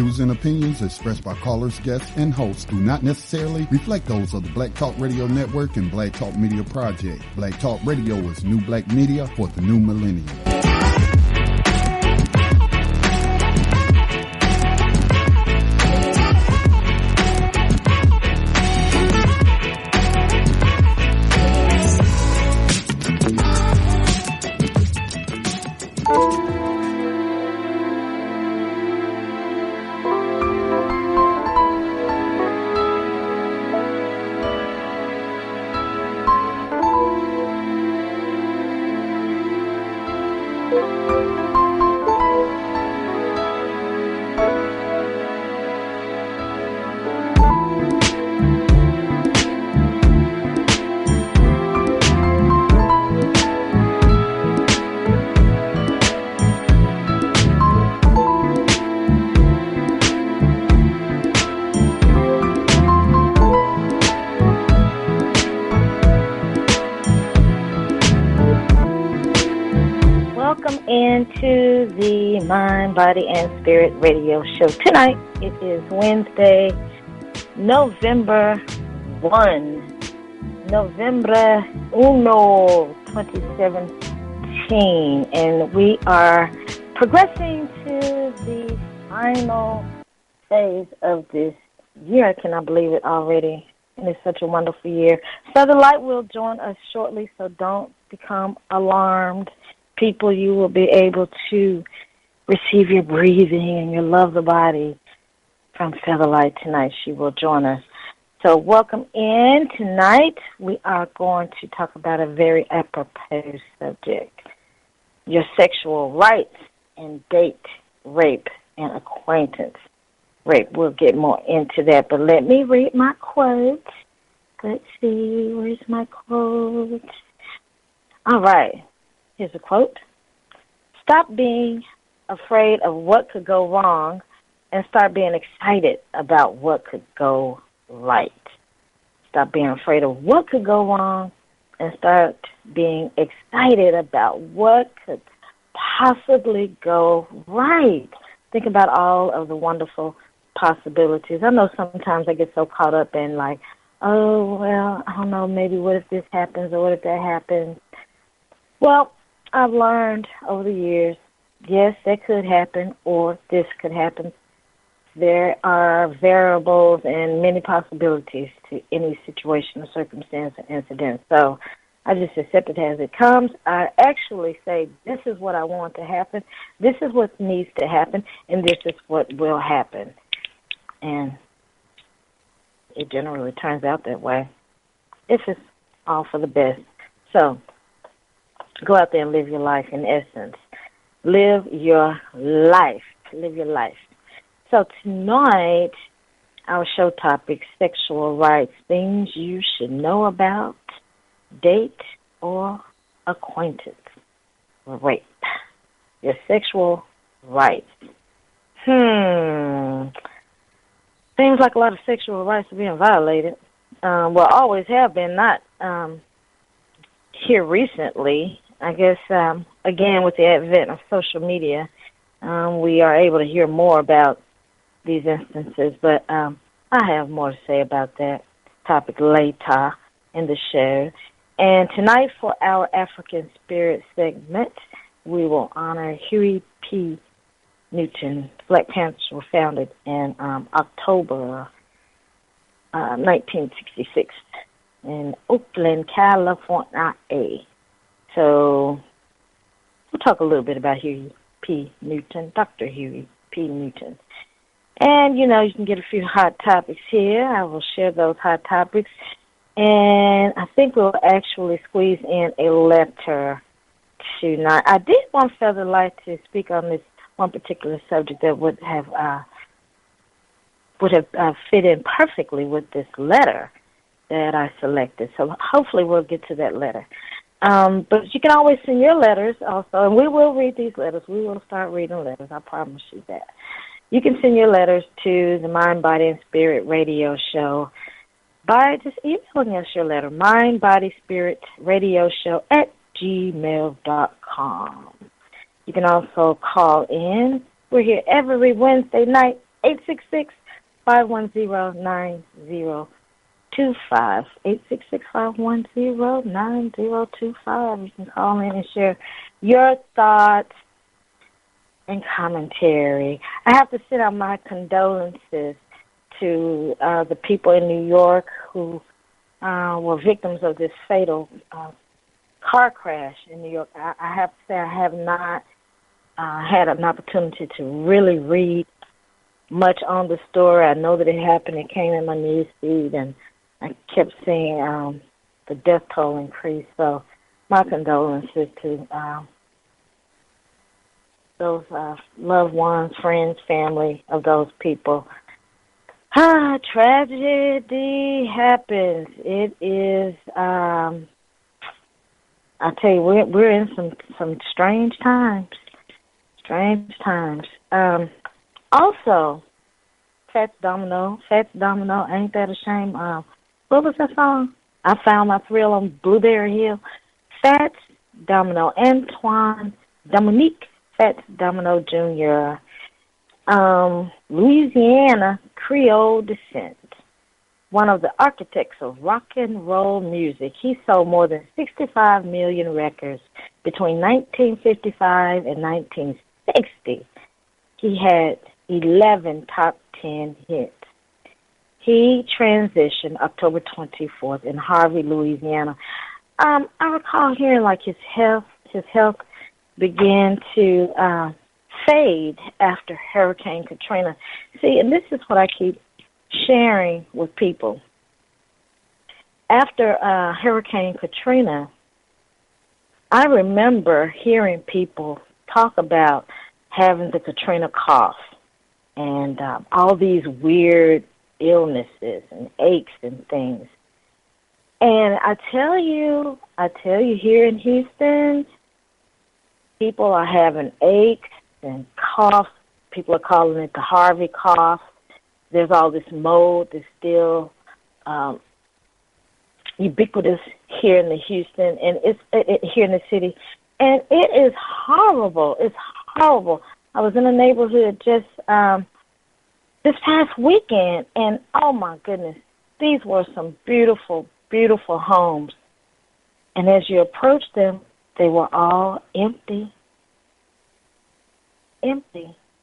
views and opinions expressed by callers, guests, and hosts do not necessarily reflect those of the Black Talk Radio Network and Black Talk Media Project. Black Talk Radio is new black media for the new millennium. Into the Mind, Body, and Spirit Radio Show. Tonight, it is Wednesday, November 2017, and we are progressing to the final phase of this year. I cannot believe it already, and it's such a wonderful year. Southern Light will join us shortly, so don't become alarmed. People, you will be able to receive your breathing and your love the body from Featherlight tonight. She will join us. So welcome in. Tonight we are going to talk about a very apropos subject, your sexual rights and date rape and acquaintance rape. We'll get more into that, but let me read my quote. Let's see, where's my quote? All right. Here's a quote. Stop being afraid of what could go wrong and start being excited about what could go right. Stop being afraid of what could go wrong and start being excited about what could possibly go right. Think about all of the wonderful possibilities. I know sometimes I get so caught up in like, oh, well, I don't know, maybe what if this happens or what if that happens. Well, I've learned over the years, yes, that could happen or this could happen. There are variables and many possibilities to any situation or circumstance or incident. So I just accept it as it comes. I actually say, this is what I want to happen. This is what needs to happen, and this is what will happen. And it generally turns out that way if it's all for the best. So go out there and live your life in essence. Live your life. Live your life. So tonight, our show topic, sexual rights, things you should know about, date or acquaintance rape. Your sexual rights. Seems like a lot of sexual rights are being violated. Well, always have been, not here recently. I guess, again, with the advent of social media, we are able to hear more about these instances, but I have more to say about that topic later in the show. And tonight for our African Spirit segment, we will honor Huey P. Newton. Black Panthers were founded in October 1966 in Oakland, California. So we'll talk a little bit about Huey P. Newton, Dr. Huey P. Newton. And, you know, you can get a few hot topics here. I will share those hot topics. And I think we'll actually squeeze in a letter tonight. I did want Featherlight to speak on this one particular subject that would have fit in perfectly with this letter that I selected. So hopefully we'll get to that letter. But you can always send your letters also, and we will read these letters. We will start reading letters. I promise you that. You can send your letters to the Mind, Body, and Spirit Radio Show by just emailing us your letter, Mind, Body, Spirit Radio Show @gmail.com. You can also call in. We're here every Wednesday night 866-510-9025. 866-510-9025. You can call in and share your thoughts and commentary. I have to send out my condolences to the people in New York who were victims of this fatal car crash in New York. I have to say I have not had an opportunity to really read much on the story. I know that it happened. It came in my news feed, and I kept seeing the death toll increase. So my condolences to those loved ones, friends, family of those people. Tragedy happens. It is, I tell you, we're in some strange times. Strange times. Also, Fats Domino, Ain't That a Shame? What was that song? I Found My Thrill on Blueberry Hill. Fats Domino, Dominique Fats Domino Jr., Louisiana Creole descent, one of the architects of rock and roll music. He sold more than 65 million records between 1955 and 1960. He had 11 top 10 hits. He transitioned October 24th in Harvey, Louisiana. I recall hearing like his health began to fade after Hurricane Katrina. See, and this is what I keep sharing with people. After Hurricane Katrina, I remember hearing people talk about having the Katrina cough and all these weird illnesses and aches and things. And I tell you, here in Houston, people are having aches and coughs. People are calling it the Harvey cough. There's all this mold that's still ubiquitous here in the Houston, and it's here in the city, and it is horrible. It's horrible. I was in a neighborhood just this past weekend, and oh my goodness, these were some beautiful, beautiful homes. And as you approach them, they were all empty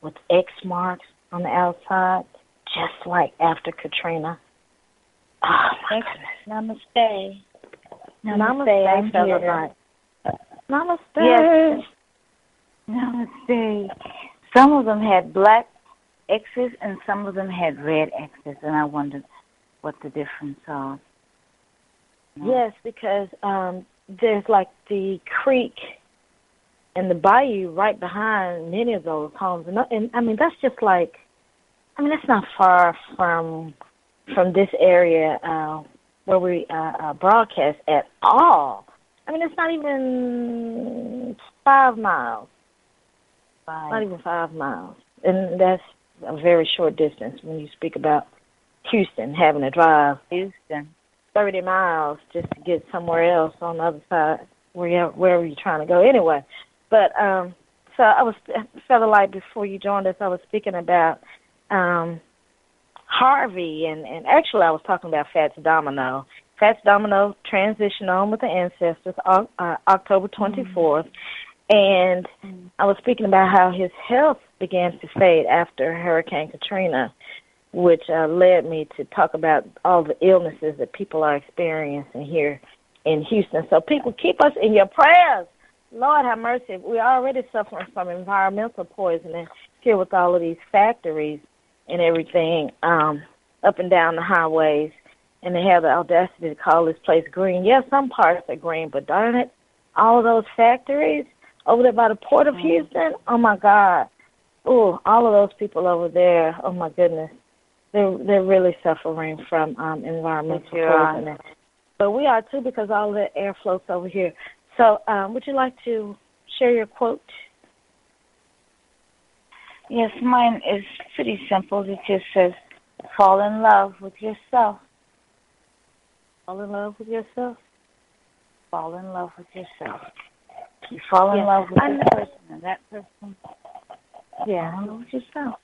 with X marks on the outside, just like after Katrina. Oh, my goodness. Namaste. Namaste. I felt it like. Namaste. Yes. Namaste. Some of them had black X's and some of them had red X's, and I wondered what the difference are. Yes, because there's like the creek and the bayou right behind many of those homes. And I mean, that's just like, I mean, that's not far from this area where we broadcast at all. I mean, it's not even 5 miles. Not even 5 miles. And that's a very short distance when you speak about Houston, having to drive 30 miles just to get somewhere else on the other side, wherever you're trying to go anyway. But so I felt like before you joined us, I was speaking about Harvey, and actually I was talking about Fats Domino. Fats Domino transitioned on with the ancestors October 24th, and I was speaking about how his health began to fade after Hurricane Katrina, which led me to talk about all the illnesses that people are experiencing here in Houston. So people, keep us in your prayers. Lord have mercy. We're already suffering from environmental poisoning here with all of these factories and everything up and down the highways, and they have the audacity to call this place green. Yes, some parts are green, but darn it, all of those factories over there by the port of Houston, oh, my God. Oh, all of those people over there, oh, my goodness. They're really suffering from environmental poisoning. But we are, too, because all the air floats over here. So would you like to share your quote? Yes, mine is pretty simple. It just says, fall in love with yourself. Fall in love with yourself? Fall in love with yourself. You fall in love with this person and that person. Yeah. Fall in love with yourself.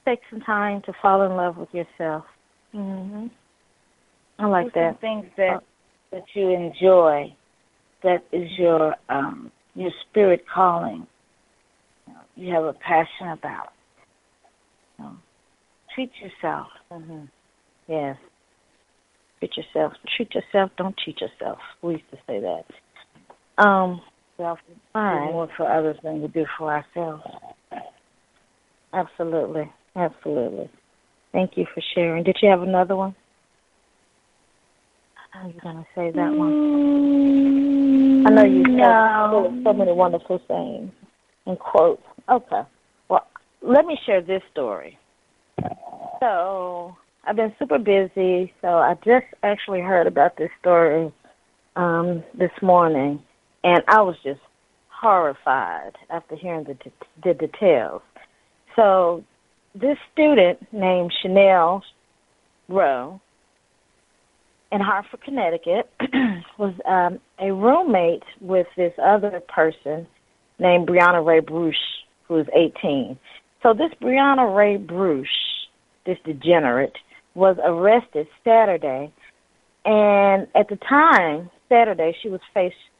take some time to fall in love with yourself. I like that. Some things that you enjoy, that is your spirit calling. You have a passion about. Treat yourself. Yes. Treat yourself. Treat yourself. Don't cheat yourself. We used to say that. Self do more for others than we do for ourselves. Absolutely. Absolutely. Thank you for sharing. Did you have another one? How are you going to say that one? I know you said so many wonderful things and quotes. Okay. Well, let me share this story. So I've been super busy, so I just actually heard about this story this morning, and I was just horrified after hearing the details. So this student named Chanel Rowe in Hartford, Connecticut, was a roommate with this other person named Brianna Ray Bruce, who was 18. So this Brianna Ray Bruce, this degenerate, was arrested Saturday, and at the time, Saturday, she was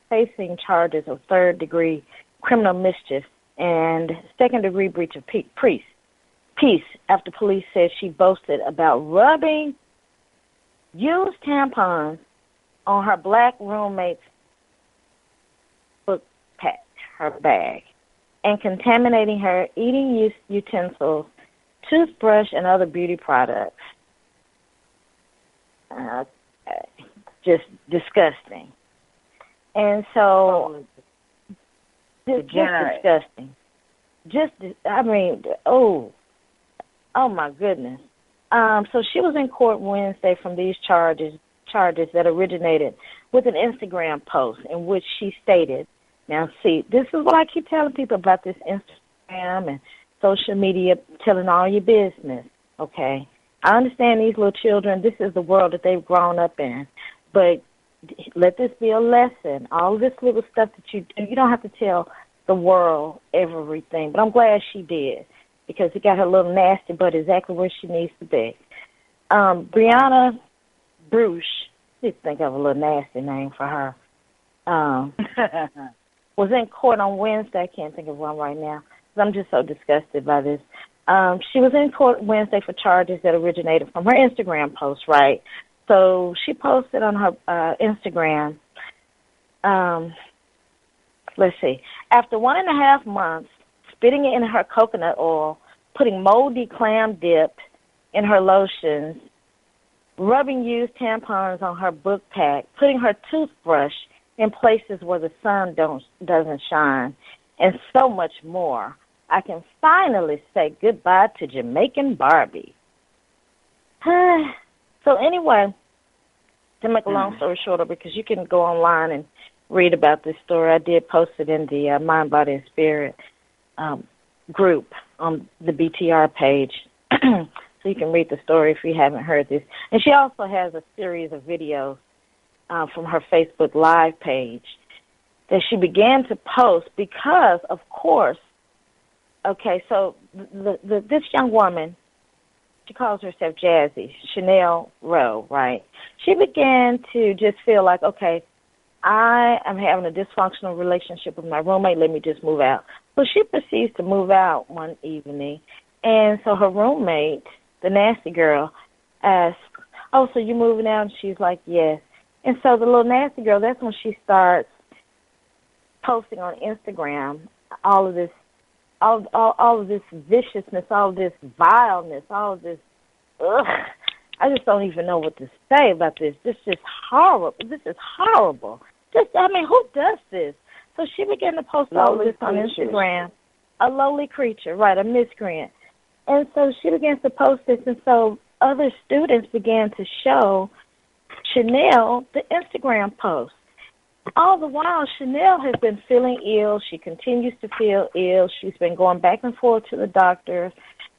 facing charges of third-degree criminal mischief and second-degree breach of peace after police said she boasted about rubbing used tampons on her black roommate's book pack, her bag, and contaminating her eating utensils, toothbrush, and other beauty products. Just disgusting. And so, just disgusting. My goodness. So she was in court Wednesday from these charges that originated with an Instagram post in which she stated, now see, this is what I keep telling people about this Instagram and social media, telling all your business, okay? I understand these little children, this is the world that they've grown up in, but let this be a lesson. All this little stuff that you do, you don't have to tell the world everything, but I'm glad she did because it got her a little nasty, but exactly where she needs to be. Brianna Bruce, let's think of a little nasty name for her, was in court on Wednesday. I can't think of one right now because I'm just so disgusted by this. She was in court Wednesday for charges that originated from her Instagram post, right? So she posted on her Instagram, let's see, after 1.5 months, spitting it in her coconut oil, putting moldy clam dip in her lotions, rubbing used tampons on her book pack, putting her toothbrush in places where the sun doesn't shine, and so much more, I can finally say goodbye to Jamaican Barbie. So anyway, to make a long story shorter, because you can go online and read about this story, I did post it in the Mind, Body, and Spirit group on the BTR page, so you can read the story if you haven't heard this. And she also has a series of videos from her Facebook Live page that she began to post because, of course, okay, so this young woman, she calls herself Jazzy, Chanel Rowe, right? She began to just feel like, okay, I am having a dysfunctional relationship with my roommate. Let me just move out. So she proceeds to move out one evening. And so her roommate, the nasty girl, asks, oh, so you moving out? And she's like, yes. And so the little nasty girl, that's when she starts posting on Instagram all of this, all of this viciousness, all of this vileness, all of this, I just don't even know what to say about this. This is horrible. This is horrible. Who does this? So she began to post all of this on Instagram. A lowly creature, right, a miscreant. And so she began to post this, and so other students began to show Chanel the Instagram post. All the while, Chanel has been feeling ill. She continues to feel ill. She's been going back and forth to the doctor,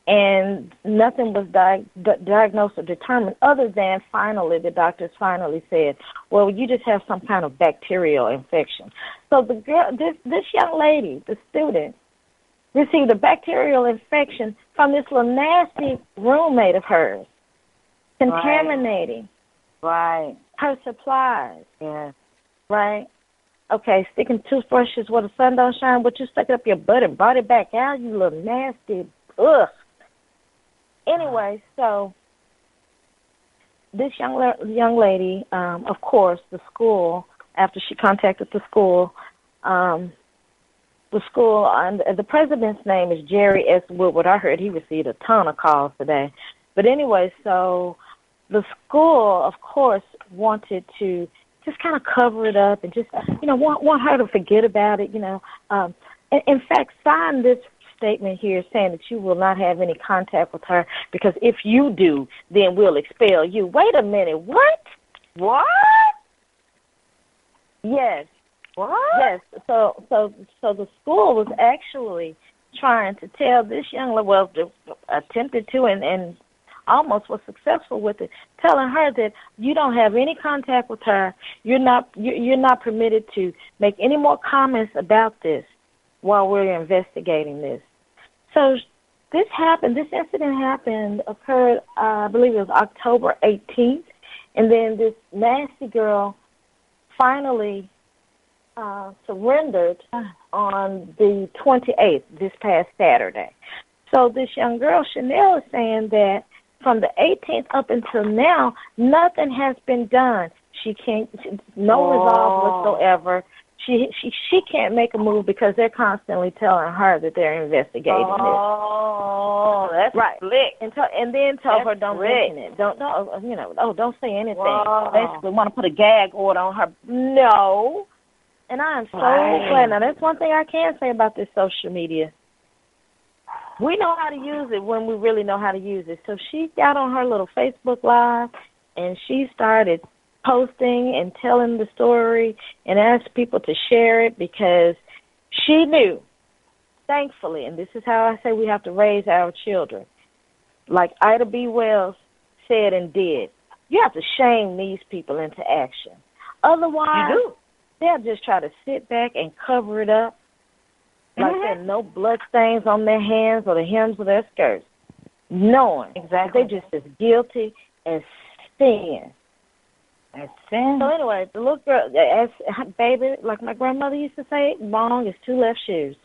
and nothing was diagnosed or determined other than finally the doctors finally said, well, you just have some kind of bacterial infection. So this young lady, the student, received a bacterial infection from this little nasty roommate of hers, contaminating her supplies. Yeah. Right? Okay, sticking toothbrushes where the sun don't shine, but you stuck it up your butt and brought it back out, you little nasty, ugh. Anyway, so this young lady, of course, the school, after she contacted the school, and the president's name is Jerry S. Woodward. I heard he received a ton of calls today. But anyway, so the school, of course, wanted to just kind of cover it up and just, want her to forget about it, in fact, sign this statement here saying that you will not have any contact with her because if you do, then we'll expel you. Wait a minute, what? What? Yes. What? Yes. So the school was actually trying to tell this young lady, well, attempted to and almost was successful with it, telling her that you don't have any contact with her. You're not permitted to make any more comments about this while we're investigating this. So this incident occurred, I believe it was October 18th, and then this nasty girl finally surrendered on the 28th, this past Saturday. So this young girl, Chanel, is saying that from the 18th up until now, nothing has been done. No resolve whatsoever. She can't make a move because they're constantly telling her that they're investigating this. Oh, that's right. Slick. And then tell her don't mention it. Don't say anything. Whoa. Basically, want to put a gag order on her. No. And I am so glad. Now, that's one thing I can say about this social media. We know how to use it when we really know how to use it. So she got on her little Facebook Live, and she started posting and telling the story and asked people to share it because she knew, thankfully, and this is how I say we have to raise our children, like Ida B. Wells said and did, you have to shame these people into action. Otherwise, they'll just try to sit back and cover it up like there are no blood stains on their hands or the hems of their skirts, knowing exactly they're just as guilty as sin. So anyway, the little girl, baby, like my grandmother used to say, wrong is two left shoes.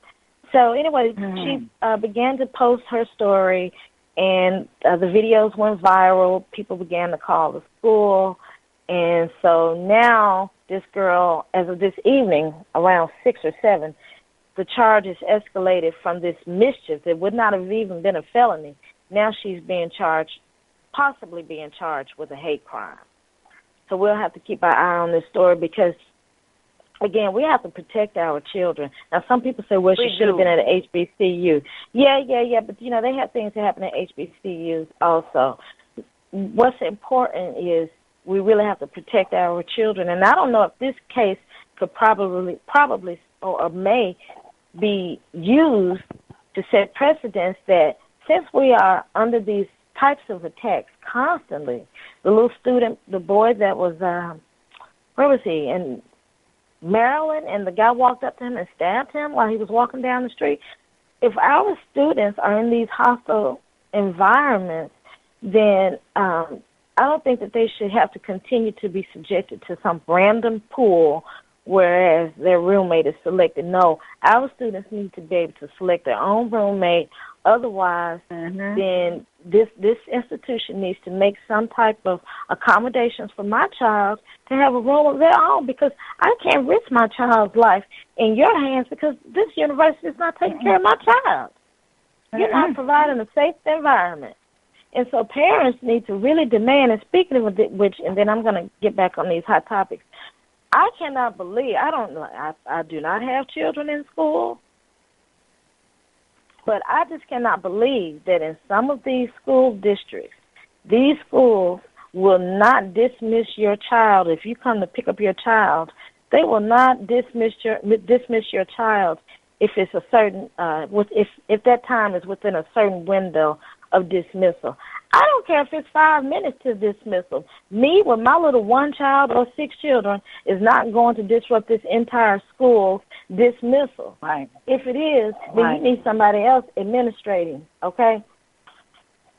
So anyway, she began to post her story, and the videos went viral. People began to call the school. And so now this girl, as of this evening, around 6 or 7, the charge is escalated from this mischief that would not have even been a felony. Now she's possibly being charged with a hate crime. So we'll have to keep our eye on this story because, again, we have to protect our children. Now, some people say, well, she should have been at an HBCU. Yeah, but, they have things that happen at HBCUs also. What's important is we really have to protect our children. And I don't know if this case could probably or may be used to set precedents that since we are under these types of attacks constantly, the little student, the boy that was, where was he, in Maryland, and the guy walked up to him and stabbed him while he was walking down the street. If our students are in these hostile environments, then I don't think that they should have to continue to be subjected to some random pool whereas their roommate is selected. No, our students need to be able to select their own roommate. Otherwise, then this institution needs to make some type of accommodations for my child to have a room of their own, because I can't risk my child's life in your hands because this university is not taking care of my child. You're not providing a safe environment. And so parents need to really demand, and speaking of which, and then I'm going to get back on these hot topics, I cannot believe, I do not have children in school, but I just cannot believe that in some of these school districts, these schools will not dismiss your child. If you come to pick up your child, they will not dismiss your child if it's a certain if that time is within a certain window of dismissal. I don't care if it's 5 minutes to dismissal. Me, with my little one child or 6 children, is not going to disrupt this entire school dismissal. Right. If it is, then you need somebody else administrating, okay?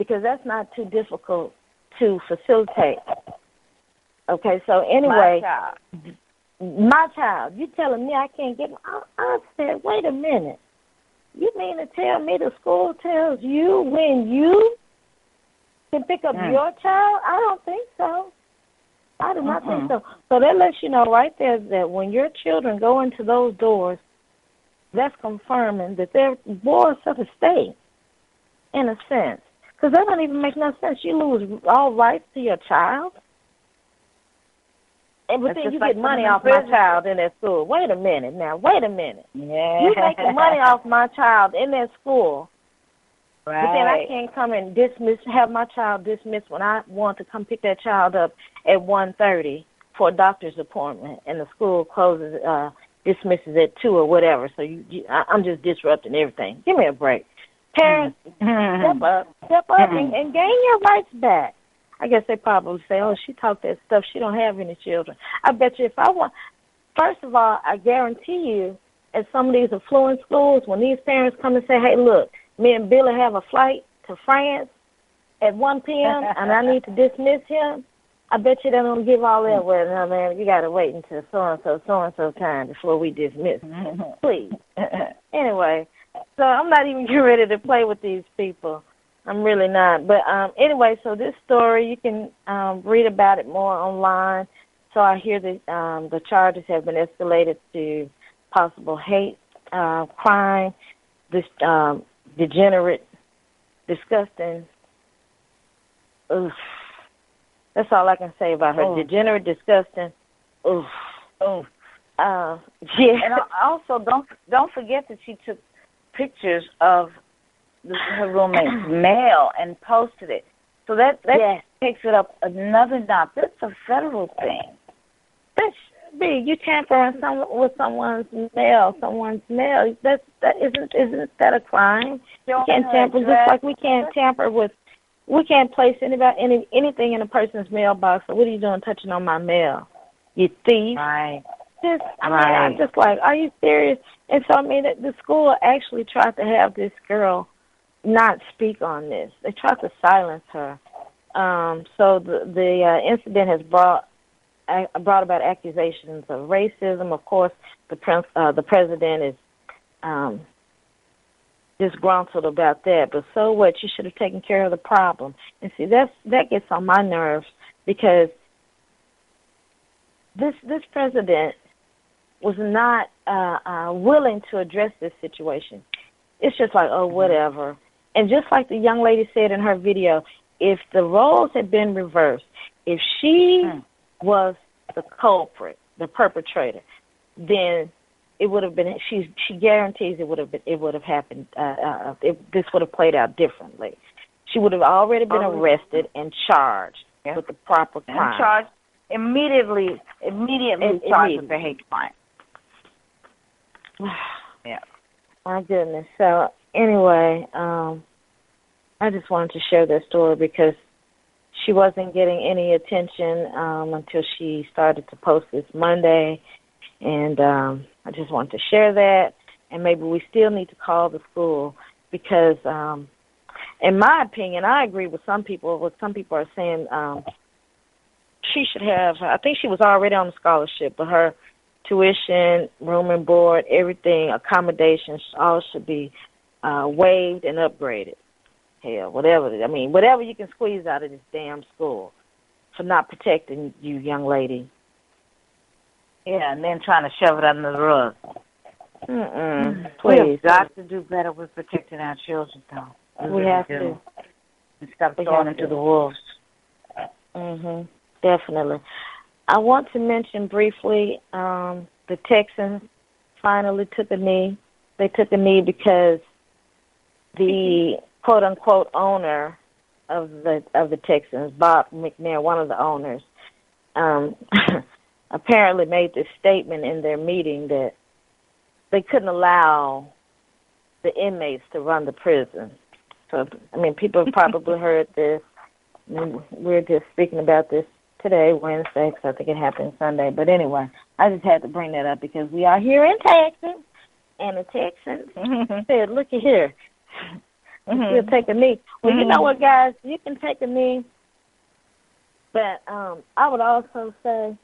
because that's not too difficult to facilitate. Okay, so anyway, my child, you telling me I can't get I said, wait a minute. You mean to tell me the school tells you when you can pick up your child? I don't think so. I do not think so. So that lets you know right there that when your children go into those doors, that's confirming that they're boys of the state, in a sense. Because that doesn't even make no sense. You lose all rights to your child. But then you get money off my child in that school. Wait a minute now. Wait a minute. Yeah. You making money off my child in that school. Right. But then I can't come and have my child dismissed when I want to come pick that child up at 1:30 for a doctor's appointment, and the school closes, dismisses at 2 or whatever. So I'm just disrupting everything. Give me a break. Parents, step up and gain your rights back. I guess they probably say, oh, she talked that stuff. She don't have any children. I bet you if I want, first of all, I guarantee you at some of these affluent schools, when these parents come and say, hey, look, me and Billy have a flight to France at 1 p.m. and I need to dismiss him, I bet you they don't give all that. Well, no, man, you got to wait until so-and-so time before we dismiss. Please. Anyway, so I'm not even getting ready to play with these people. I'm really not. But anyway, so this story, you can read about it more online. So I hear that the charges have been escalated to possible hate crime, this degenerate, disgusting. Oof. That's all I can say about her. Oh. Degenerate, disgusting. Oof. Oh. Yeah. And also, don't forget that she took pictures of her roommate's mail and posted it. So that takes it up another notch. That's a federal thing. That should be. You tampering with someone's mail. That isn't that a crime? You can't tamper just like we can't tamper with. We can't place anything in a person's mailbox. So what are you doing touching on my mail? You thief. Right. I'm just like, are you serious? And so, I mean, the school actually tried to have this girl not speak on this. They tried to silence her. So the incident has brought about accusations of racism. Of course, the president is disgruntled about that. But so what? You should have taken care of the problem. And see, that gets on my nerves because this president was not willing to address this situation. It's just like, oh, whatever. And just like the young lady said in her video, if the roles had been reversed, if she was the culprit, the perpetrator, then it would have been. She guarantees it would have happened. This would have played out differently. She would have already been arrested and charged with the proper crime. And charged immediately charged with the hate crime. Yeah. My goodness. So anyway, I just wanted to share that story because she wasn't getting any attention until she started to post this Monday, and I just wanted to share that. And maybe we still need to call the school because, in my opinion, I agree with some people. What some people are saying, she should have. I think she was already on a scholarship, but her tuition, room and board, everything, accommodations, all should be waived and upgraded. Hell, whatever you can squeeze out of this damn school for not protecting you, young lady. Yeah, and then trying to shove it under the rug. Please. We've got to do better with protecting our children, though. We have to. And stop throwing them to the wolves. Definitely. I want to mention briefly the Texans finally took a knee. They took a knee because the quote-unquote owner of the Texans, Bob McNair, one of the owners, apparently made this statement in their meeting that they couldn't allow the inmates to run the prison. So, I mean, people have probably heard this. And we're just speaking about this today, Wednesday, because I think it happened Sunday. But anyway, I just had to bring that up because we are here in Texas, and the Texans said, look at here. You still take a knee. Well, you know what, guys? You can take a knee. But I would also say,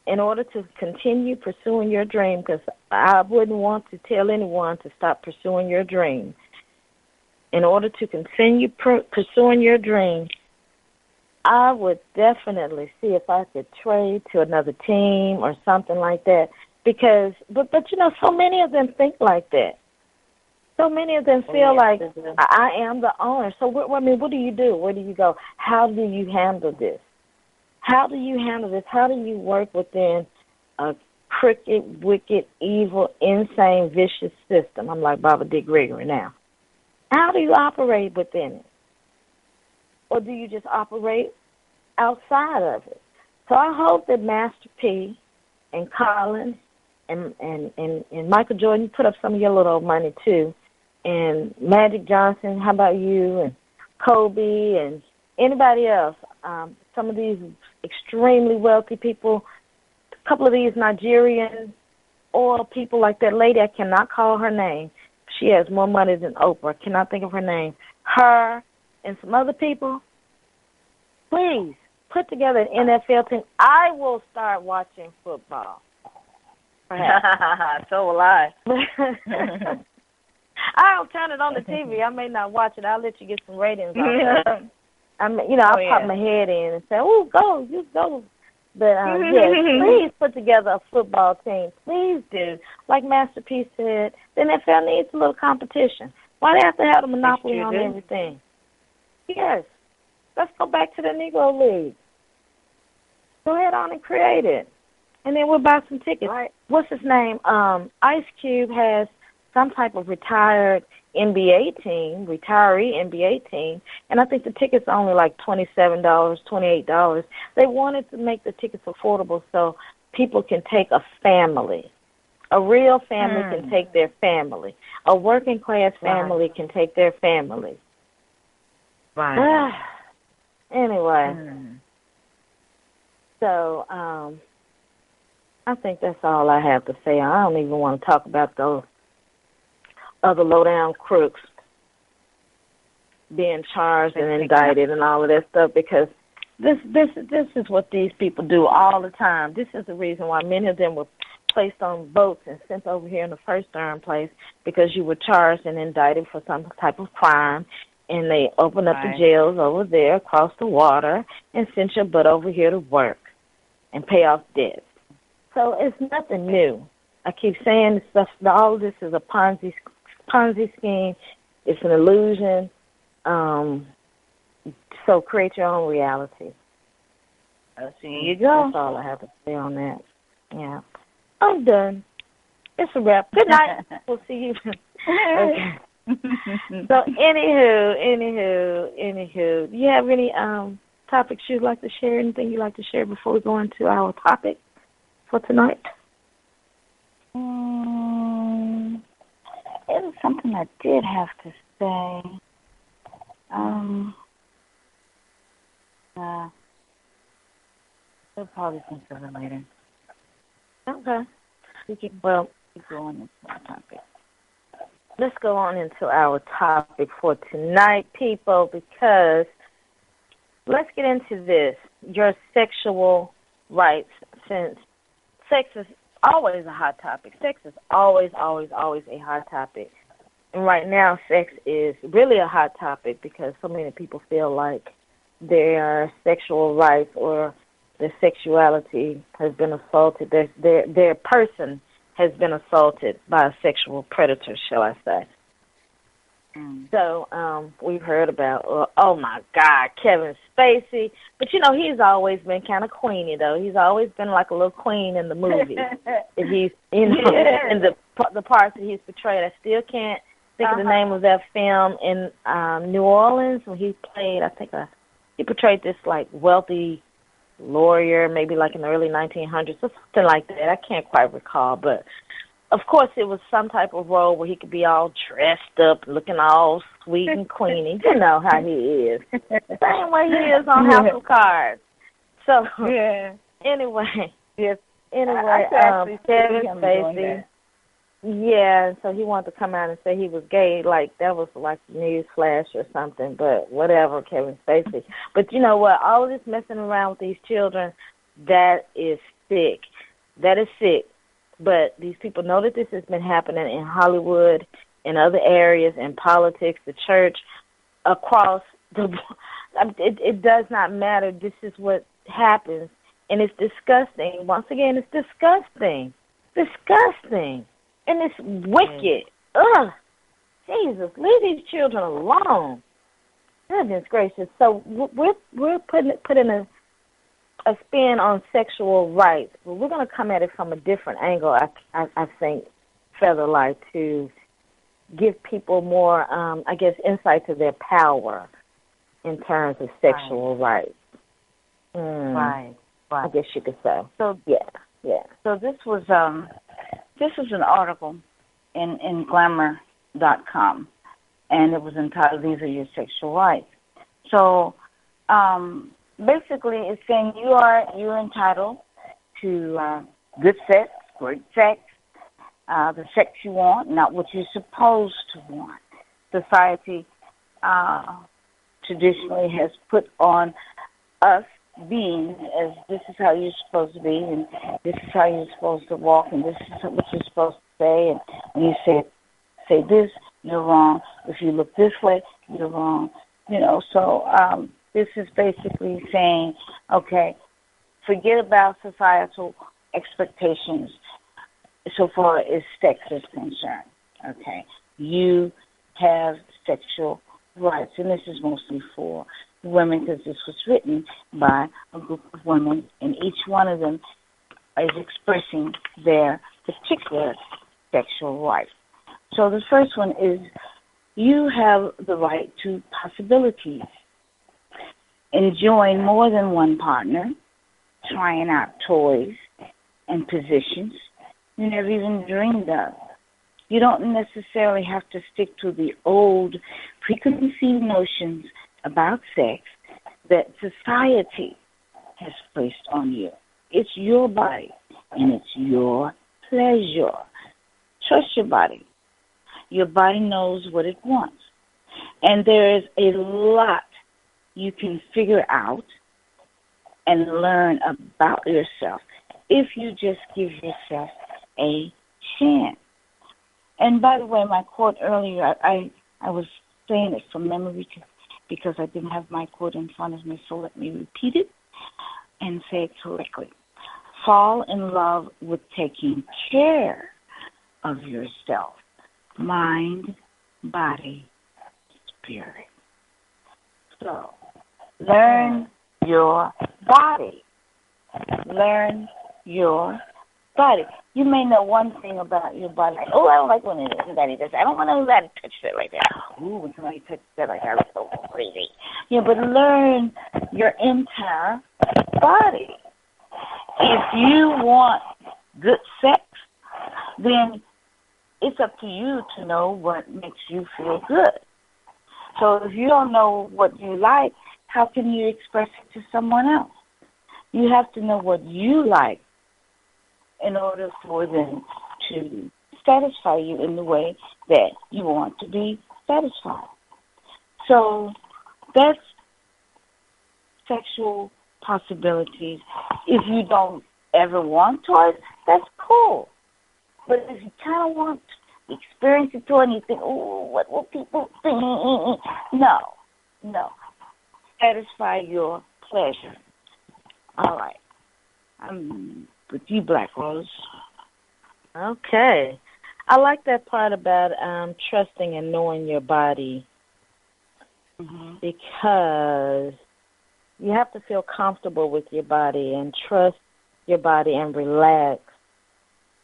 in order to continue pursuing your dream, because I wouldn't want to tell anyone to stop pursuing your dream. In order to continue pursuing your dream, I would definitely see if I could trade to another team or something like that. Because, but you know, so many of them think like that. So many of them feel like I am the owner. So, what do you do? Where do you go? How do you handle this? How do you handle this? How do you work within a crooked, wicked, evil, insane, vicious system? I'm like Baba D. Gregory now. How do you operate within it? Or do you just operate outside of it? So I hope that Master P and Colin and Michael Jordan, you put up some of your little money too, and Magic Johnson, how about you, and Kobe and anybody else, some of these extremely wealthy people, a couple of these Nigerian oil people like that lady, I cannot call her name. She has more money than Oprah. I cannot think of her name. Her and some other people, please put together an NFL team. I will start watching football. So will I. I'll turn it on the TV. I may not watch it. I'll let you get some ratings on it. I'll pop my head in and say, "Oh, go, you go." But yes, please put together a football team. Please do. Like Master P said, the NFL needs a little competition. Why do they have to have a monopoly on everything? Yes. Let's go back to the Negro League. Go ahead on and create it. And then we'll buy some tickets. Right. What's his name? Ice Cube has some type of retiree NBA team, and I think the tickets are only like $27, $28. They wanted to make the tickets affordable so people can take a family. A real family can take their family. A working class family can take their family. Right. Anyway, so I think that's all I have to say. I don't even want to talk about those other low-down crooks being charged and indicted and all of that stuff, because this is what these people do all the time. This is the reason why many of them were placed on boats and sent over here in the first darn place, because you were charged and indicted for some type of crime, and they opened up the jails over there across the water and sent your butt over here to work and pay off debts. So it's nothing new. I keep saying this stuff. All of this is a Ponzi scheme. It's an illusion. So create your own reality. There you go. That's all I have to say on that. Yeah. I'm done. It's a wrap. Good night. We'll see you. Okay. So anywho, do you have any topics you'd like to share? Anything you'd like to share before we go into our topic for tonight? It was something I did have to say. We'll probably think of it later. Okay. Keep going into our topic. Let's go on into our topic for tonight, people, because let's get into this. Your sexual rights, since sex is always a hot topic. Sex is always, always, always a hot topic. And right now, sex is really a hot topic because so many people feel like their sexual rights or their sexuality has been assaulted. Their person has been assaulted by a sexual predator, shall I say. So we've heard about, oh, my God, Kevin Spacey. But, he's always been kind of queeny, though. He's always been like a little queen in the movie. If he's, in the parts that he's portrayed. I still can't think of the name of that film in New Orleans when he played, he portrayed this, like, wealthy lawyer, maybe like in the early 1900s or something like that. I can't quite recall, but of course it was some type of role where he could be all dressed up, looking all sweet and queeny. You know how he is. Same way he is on House of Cards. So anyway, Kevin Spacey. Yeah, so he wanted to come out and say he was gay, like that was like news flash or something, but whatever, Kevin Spacey. But you know what? All of this messing around with these children, that is sick. That is sick. But these people know that this has been happening in Hollywood, in other areas, in politics, the church, across the. It does not matter. This is what happens, and it's disgusting. Once again, it's disgusting, disgusting, and it's wicked. Ugh, Jesus, leave these children alone. Goodness gracious. So we're putting a spin on sexual rights, but we're going to come at it from a different angle. I think, Featherlight, to give people more, I guess, insight to their power in terms of sexual rights. Right. I guess you could say. So yeah. So this was an article in Glamour.com, and it was entitled "These Are Your Sexual Rights." So basically, it's saying you're entitled to good sex, great sex, the sex you want, not what you're supposed to want. Society traditionally has put on us being as this is how you're supposed to be, and this is how you're supposed to walk, and this is what you're supposed to say, and when you say this, you're wrong. If you look this way, you're wrong. So this is basically saying, okay, forget about societal expectations so far as sex is concerned. Okay, you have sexual rights, and this is mostly for women because this was written by a group of women, and each one of them is expressing their particular sexual rights. So the first one is you have the right to possibilities, enjoying more than one partner, trying out toys and positions you never even dreamed of. You don't necessarily have to stick to the old preconceived notions about sex that society has placed on you. It's your body, and it's your pleasure. Trust your body. Your body knows what it wants. And there is a lot you can figure out and learn about yourself if you just give yourself a chance. And by the way, my quote earlier, I was saying it from memory because I didn't have my quote in front of me, so let me repeat it and say it correctly. Fall in love with taking care of yourself. Mind, body, spirit. So, learn your body. Learn your body. You may know one thing about your body. Like, oh, I don't like when anybody does that. I don't want anybody to touch that like that. Ooh, when somebody touches that like that, it's so crazy. Yeah, but learn your entire body. If you want good sex, then it's up to you to know what makes you feel good. So if you don't know what you like, how can you express it to someone else? You have to know what you like in order for them to satisfy you in the way that you want to be satisfied. So that's sexual possibilities. If you don't ever want toys, that's cool. But if you kind of want to experience a toy and you think, oh, what will people think? No. Satisfy your pleasure. All right. I'm with you, Black Rose. Okay. I like that part about trusting and knowing your body because you have to feel comfortable with your body and trust your body and relax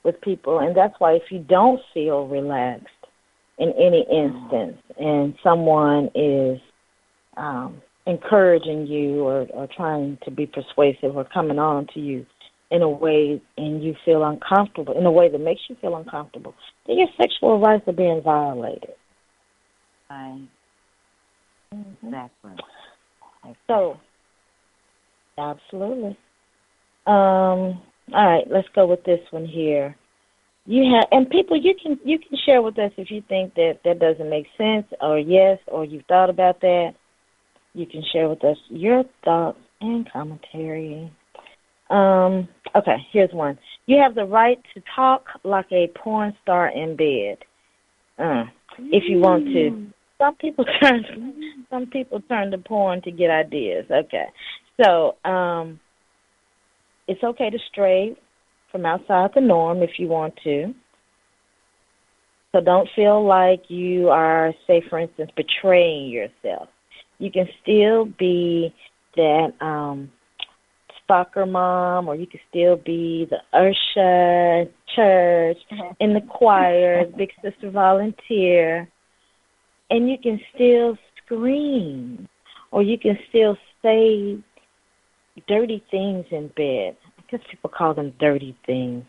with people. And that's why if you don't feel relaxed in any instance and someone is encouraging you or trying to be persuasive or coming on to you in a way and you feel uncomfortable, in a way that makes you feel uncomfortable, then your sexual rights are being violated. Right. Exactly. So, absolutely. All right, let's go with this one here. and people, you can share with us if you think that doesn't make sense, or yes, or you've thought about that. You can share with us your thoughts and commentary. Okay, here's one. You have the right to talk like a porn star in bed, if you want to. Some people turn to porn to get ideas. Okay, so it's okay to stray from outside the norm if you want to. So don't feel like you are, say, for instance, betraying yourself. You can still be that stalker mom, or you can still be the usher, church, in the choir, big sister volunteer, and you can still scream, or you can still say dirty things in bed. I guess people call them dirty things.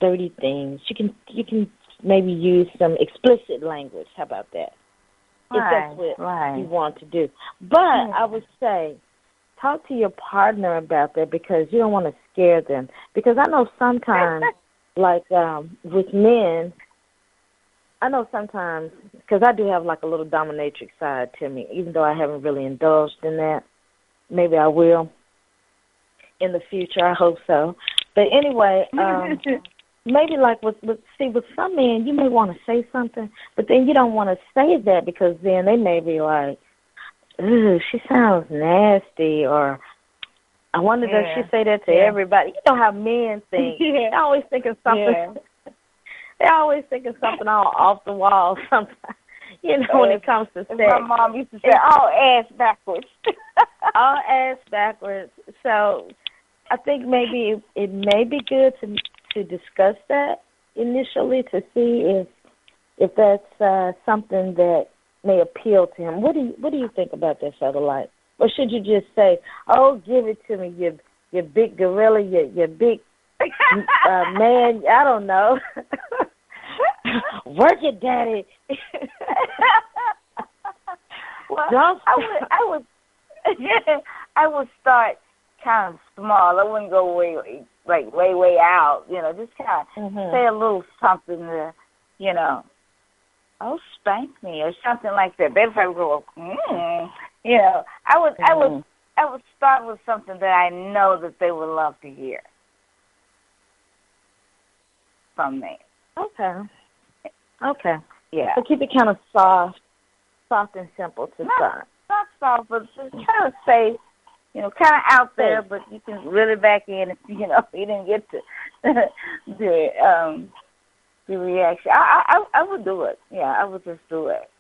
Dirty things. You can maybe use some explicit language. How about that? If that's what you want to do. But I would say, talk to your partner about that, because you don't want to scare them. Because I know sometimes, like with men, because I do have like a little dominatrix side to me, even though I haven't really indulged in that. Maybe I will in the future. I hope so. But anyway, maybe like with some men, you may want to say something, but then you don't want to say that, because then they may be like, ooh, she sounds nasty, or I wonder does she say that to everybody? You know how men think. They always think of something. They're always thinking something all off the wall sometimes, when it comes to sex. My mom used to say, all ass backwards. All ass backwards. So I think maybe it may be good to discuss that initially, to see if that's something that may appeal to him. What do you think about that, Satellite? Or should you just say, oh, give it to me, you big gorilla, you big man, I don't know. Work it, daddy. Well, I would start kind of small. I wouldn't go way out. Just kind of say a little something to, oh, spank me or something like that. They'd probably go, I would start with something that I know that they would love to hear from me. Okay. Yeah. So keep it kind of soft and simple to start. Not soft, but just kind of safe, kind of out there, but you can really back in if, you didn't get to the reaction. I would do it. Yeah, I would just do it.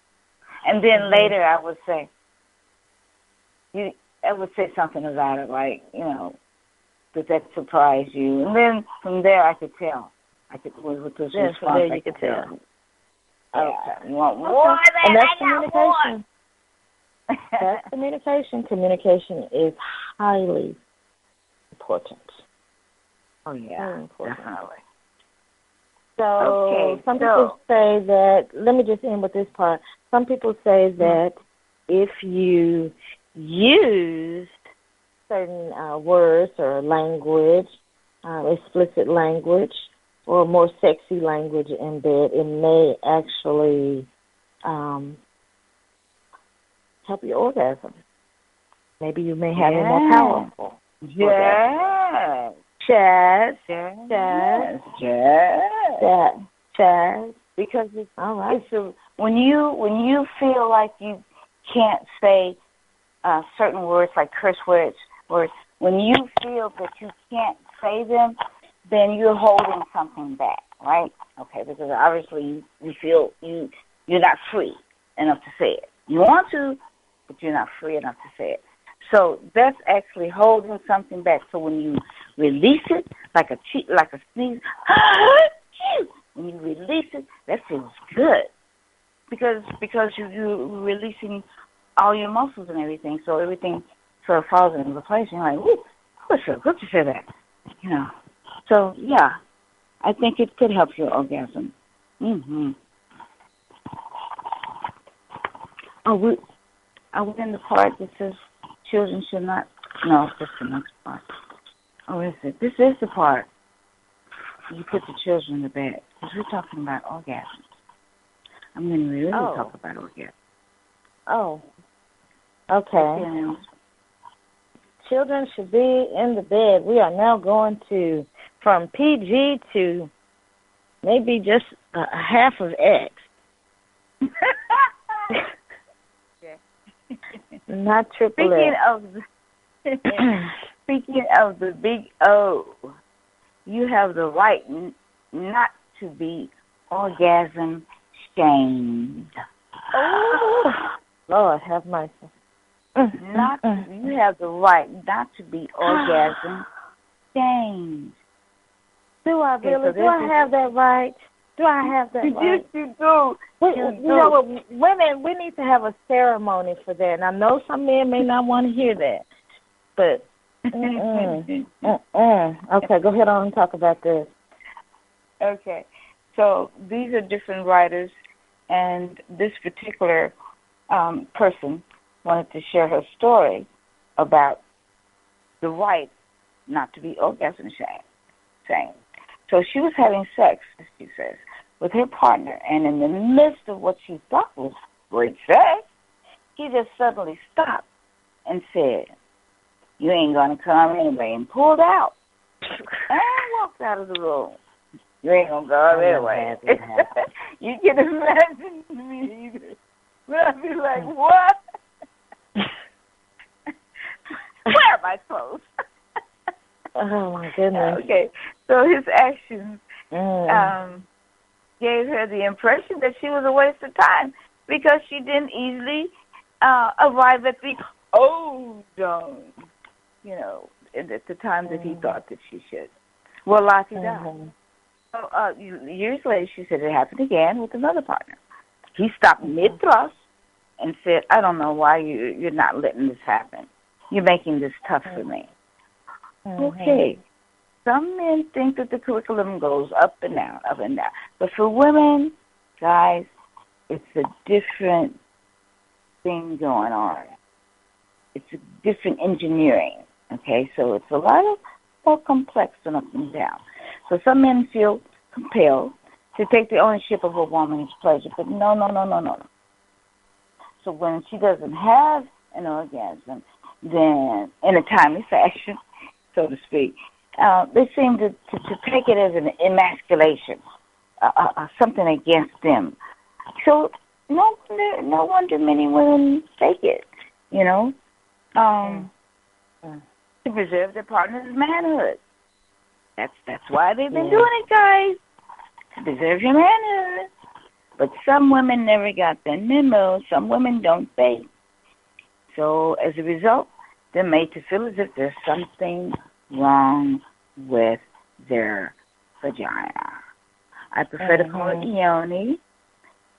And then later I would say, I would say something about it, like, that surprised you. And then from there I could tell. With this response, from there you could tell. Okay. You want more of that? And that's communication. That's communication. Communication is highly important. Oh, yeah. Definitely. So some people say that, let me just end with this part. Some people say that if you used certain words or language, explicit language, or more sexy language in bed, it may actually help your orgasm. Maybe you may have it more powerful. Yes. Chaz. Because it's all right. When you feel like you can't say certain words like curse words, when you feel that you can't say them, then you're holding something back, right? Okay, because obviously you feel you're not free enough to say it. You want to, but you're not free enough to say it. So that's actually holding something back. So when you release it, like a sneeze, when you release it, that feels good because you're releasing all your muscles and everything. So everything sort of falls into place. And you're like, ooh, it feels good to say that, So, yeah, I think it could help your orgasm. Mm-hmm. Are we in the part that says children should not? No, that's the next part. Oh, is it? This is the part. you put the children to bed. Because we're talking about orgasms. I'm going to really talk about orgasms. Oh, okay. Children should be in the bed. We are now going to from PG to maybe just a half of X. Not triple X. Speaking of the big O, you have the right not to be orgasm shamed. Oh, Lord have mercy. You have the right not to be orgasm shamed. Do I really? Do I have that right? Do I have that right? Yes, you do. You know what, women, we need to have a ceremony for that. And I know some men may not want to hear that, but okay, go ahead on and talk about this. Okay, so these are different writers, and this particular person wanted to share her story about the right not to be orgasm shamed. So she was having sex, as she says, with her partner, and in the midst of what she thought was great sex, he just suddenly stopped and said, "You ain't going to come anyway," and pulled out and walked out of the room. You ain't going to go anyway. You can imagine me either. But I'd be like, what? Where are my clothes? Oh, my goodness. Okay, so his actions gave her the impression that she was a waste of time because she didn't easily arrive at the zone, at the time that he thought that she should. Well, la-ti-da. So years later, she said it happened again with another partner. He stopped mid-thrust and said, "I don't know why you're not letting this happen. You're making this tough for me." Okay. Some men think that the curriculum goes up and down, up and down. But for women, guys, it's a different thing going on. It's a different engineering, okay? So it's a lot more complex than up and down. So some men feel compelled to take the ownership of a woman's pleasure, but no. So when she doesn't have an orgasm, then in a timely fashion, so to speak, they seem to take it as an emasculation, something against them. So no wonder many women fake it, to preserve their partner's manhood. That's why they've been doing it, guys, to preserve your manhood. But some women never got that memo. Some women don't fake. So as a result, they're made to feel as if there's something wrong with their vagina. I prefer to call it yoni.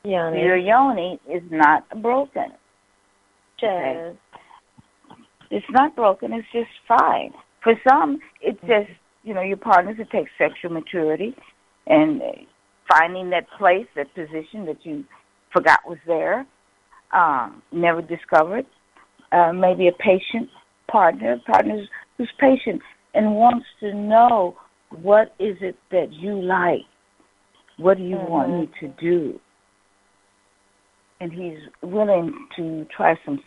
Your yoni is not broken. Okay? It's not broken. It's just fine. For some, it's just, your partners, it takes sexual maturity and finding that place, that position that you forgot was there, never discovered. Maybe a patient partner who's patient and wants to know, what is it that you like? What do you want me to do? And he's willing to try some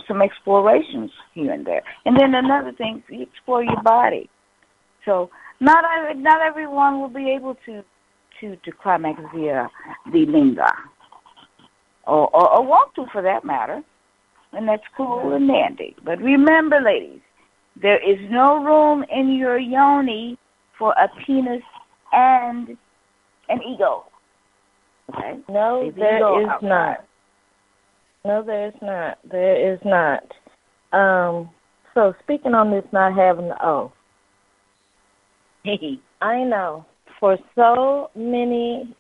some explorations here and there. And then another thing, you explore your body. So not everyone will be able to climax via the linga, or want to, for that matter. And that's cool and dandy. But remember, ladies, there is no room in your yoni for a penis and an ego. Okay? No, there is not. No, there is not. There is not. So speaking on this not having the O, I know for so many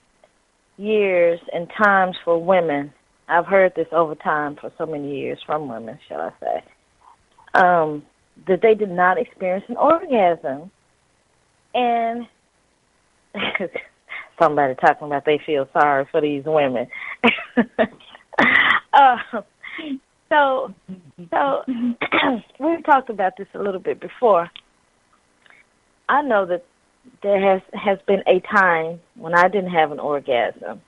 years and times for women, I've heard this over time for so many years from women, shall I say, that they did not experience an orgasm. And somebody talking about they feel sorry for these women. So we've talked about this a little bit before. I know that there has been a time when I didn't have an orgasm.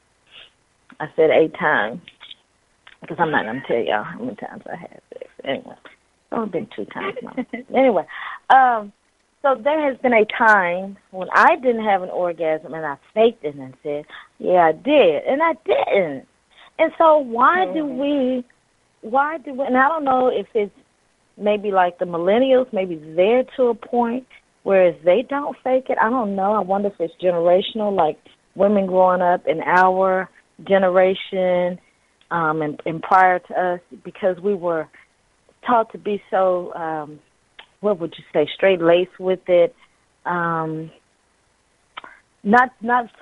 I said a time because I'm not going to tell y'all how many times I had sex. Anyway, it's only been 2 times now. Anyway, so there has been a time when I didn't have an orgasm and I faked it and said, yeah, I did, and I didn't. And so why do we, and I don't know if it's maybe like the millennials, maybe they're to a point whereas they don't fake it. I don't know. I wonder if it's generational, like women growing up in our generation and prior to us, because we were taught to be so, what would you say, straight-laced with it, not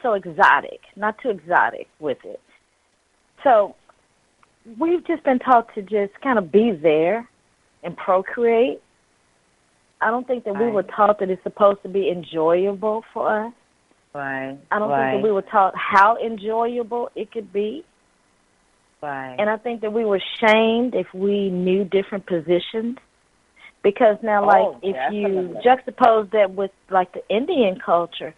so exotic, not too exotic with it. So we've just been taught to just kind of be there and procreate. I don't think that we were taught that it's supposed to be enjoyable for us. Right. I don't think that we were taught how enjoyable it could be. Right. And I think that we were shamed if we knew different positions. Because now, like, if you juxtapose that with, like, the Indian culture,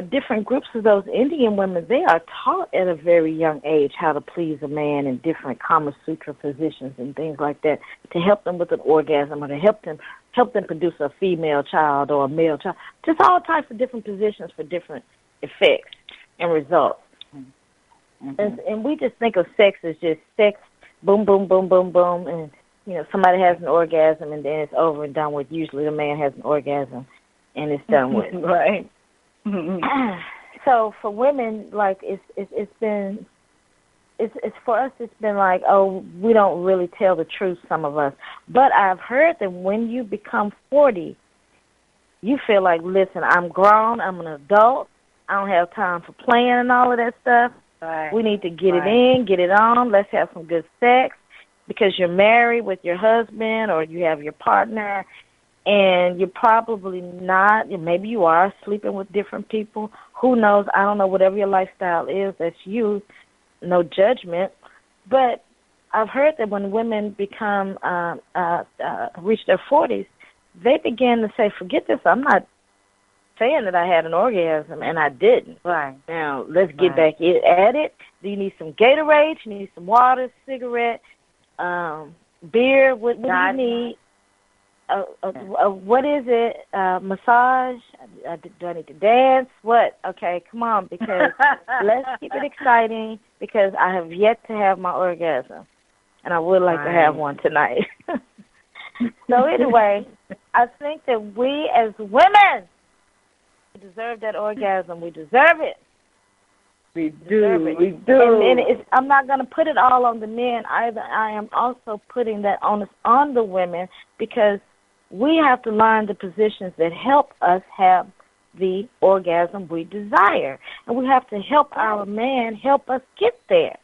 different groups of those Indian women, they are taught at a very young age how to please a man in different Kama Sutra positions and things like that to help them with an orgasm or to help them produce a female child or a male child. Just all types of different positions for different effects and results. Mm-hmm. And we just think of sex as just sex, boom, boom, boom, boom, boom, and, you know, somebody has an orgasm and then it's over and done with. Usually the man has an orgasm and it's done with. Right. So for women, like it's for us. It's been like, oh, we don't really tell the truth, some of us. But I've heard that when you become 40, you feel like, listen, I'm grown, I'm an adult, I don't have time for playing and all of that stuff. Right. We need to get it in, get it on. Let's have some good sex because you're married with your husband or you have your partner. And you're probably not, maybe you are sleeping with different people. Who knows? I don't know. Whatever your lifestyle is, that's you. No judgment. But I've heard that when women become, reach their 40s, they begin to say, forget this. I'm not saying that I had an orgasm, and I didn't. Right. Now, let's get back at it. Do you need some Gatorade? You need some water, cigarette, beer? What do you need? What is it? Massage? Do I need to dance? What? Okay, come on, because let's keep it exciting because I have yet to have my orgasm, and I would like to have one tonight. So anyway, I think that we as women deserve that orgasm. We deserve it. We do. We do. And I'm not going to put it all on the men either. I am also putting that onus on the women because we have to learn the positions that help us have the orgasm we desire. And we have to help our man help us get there.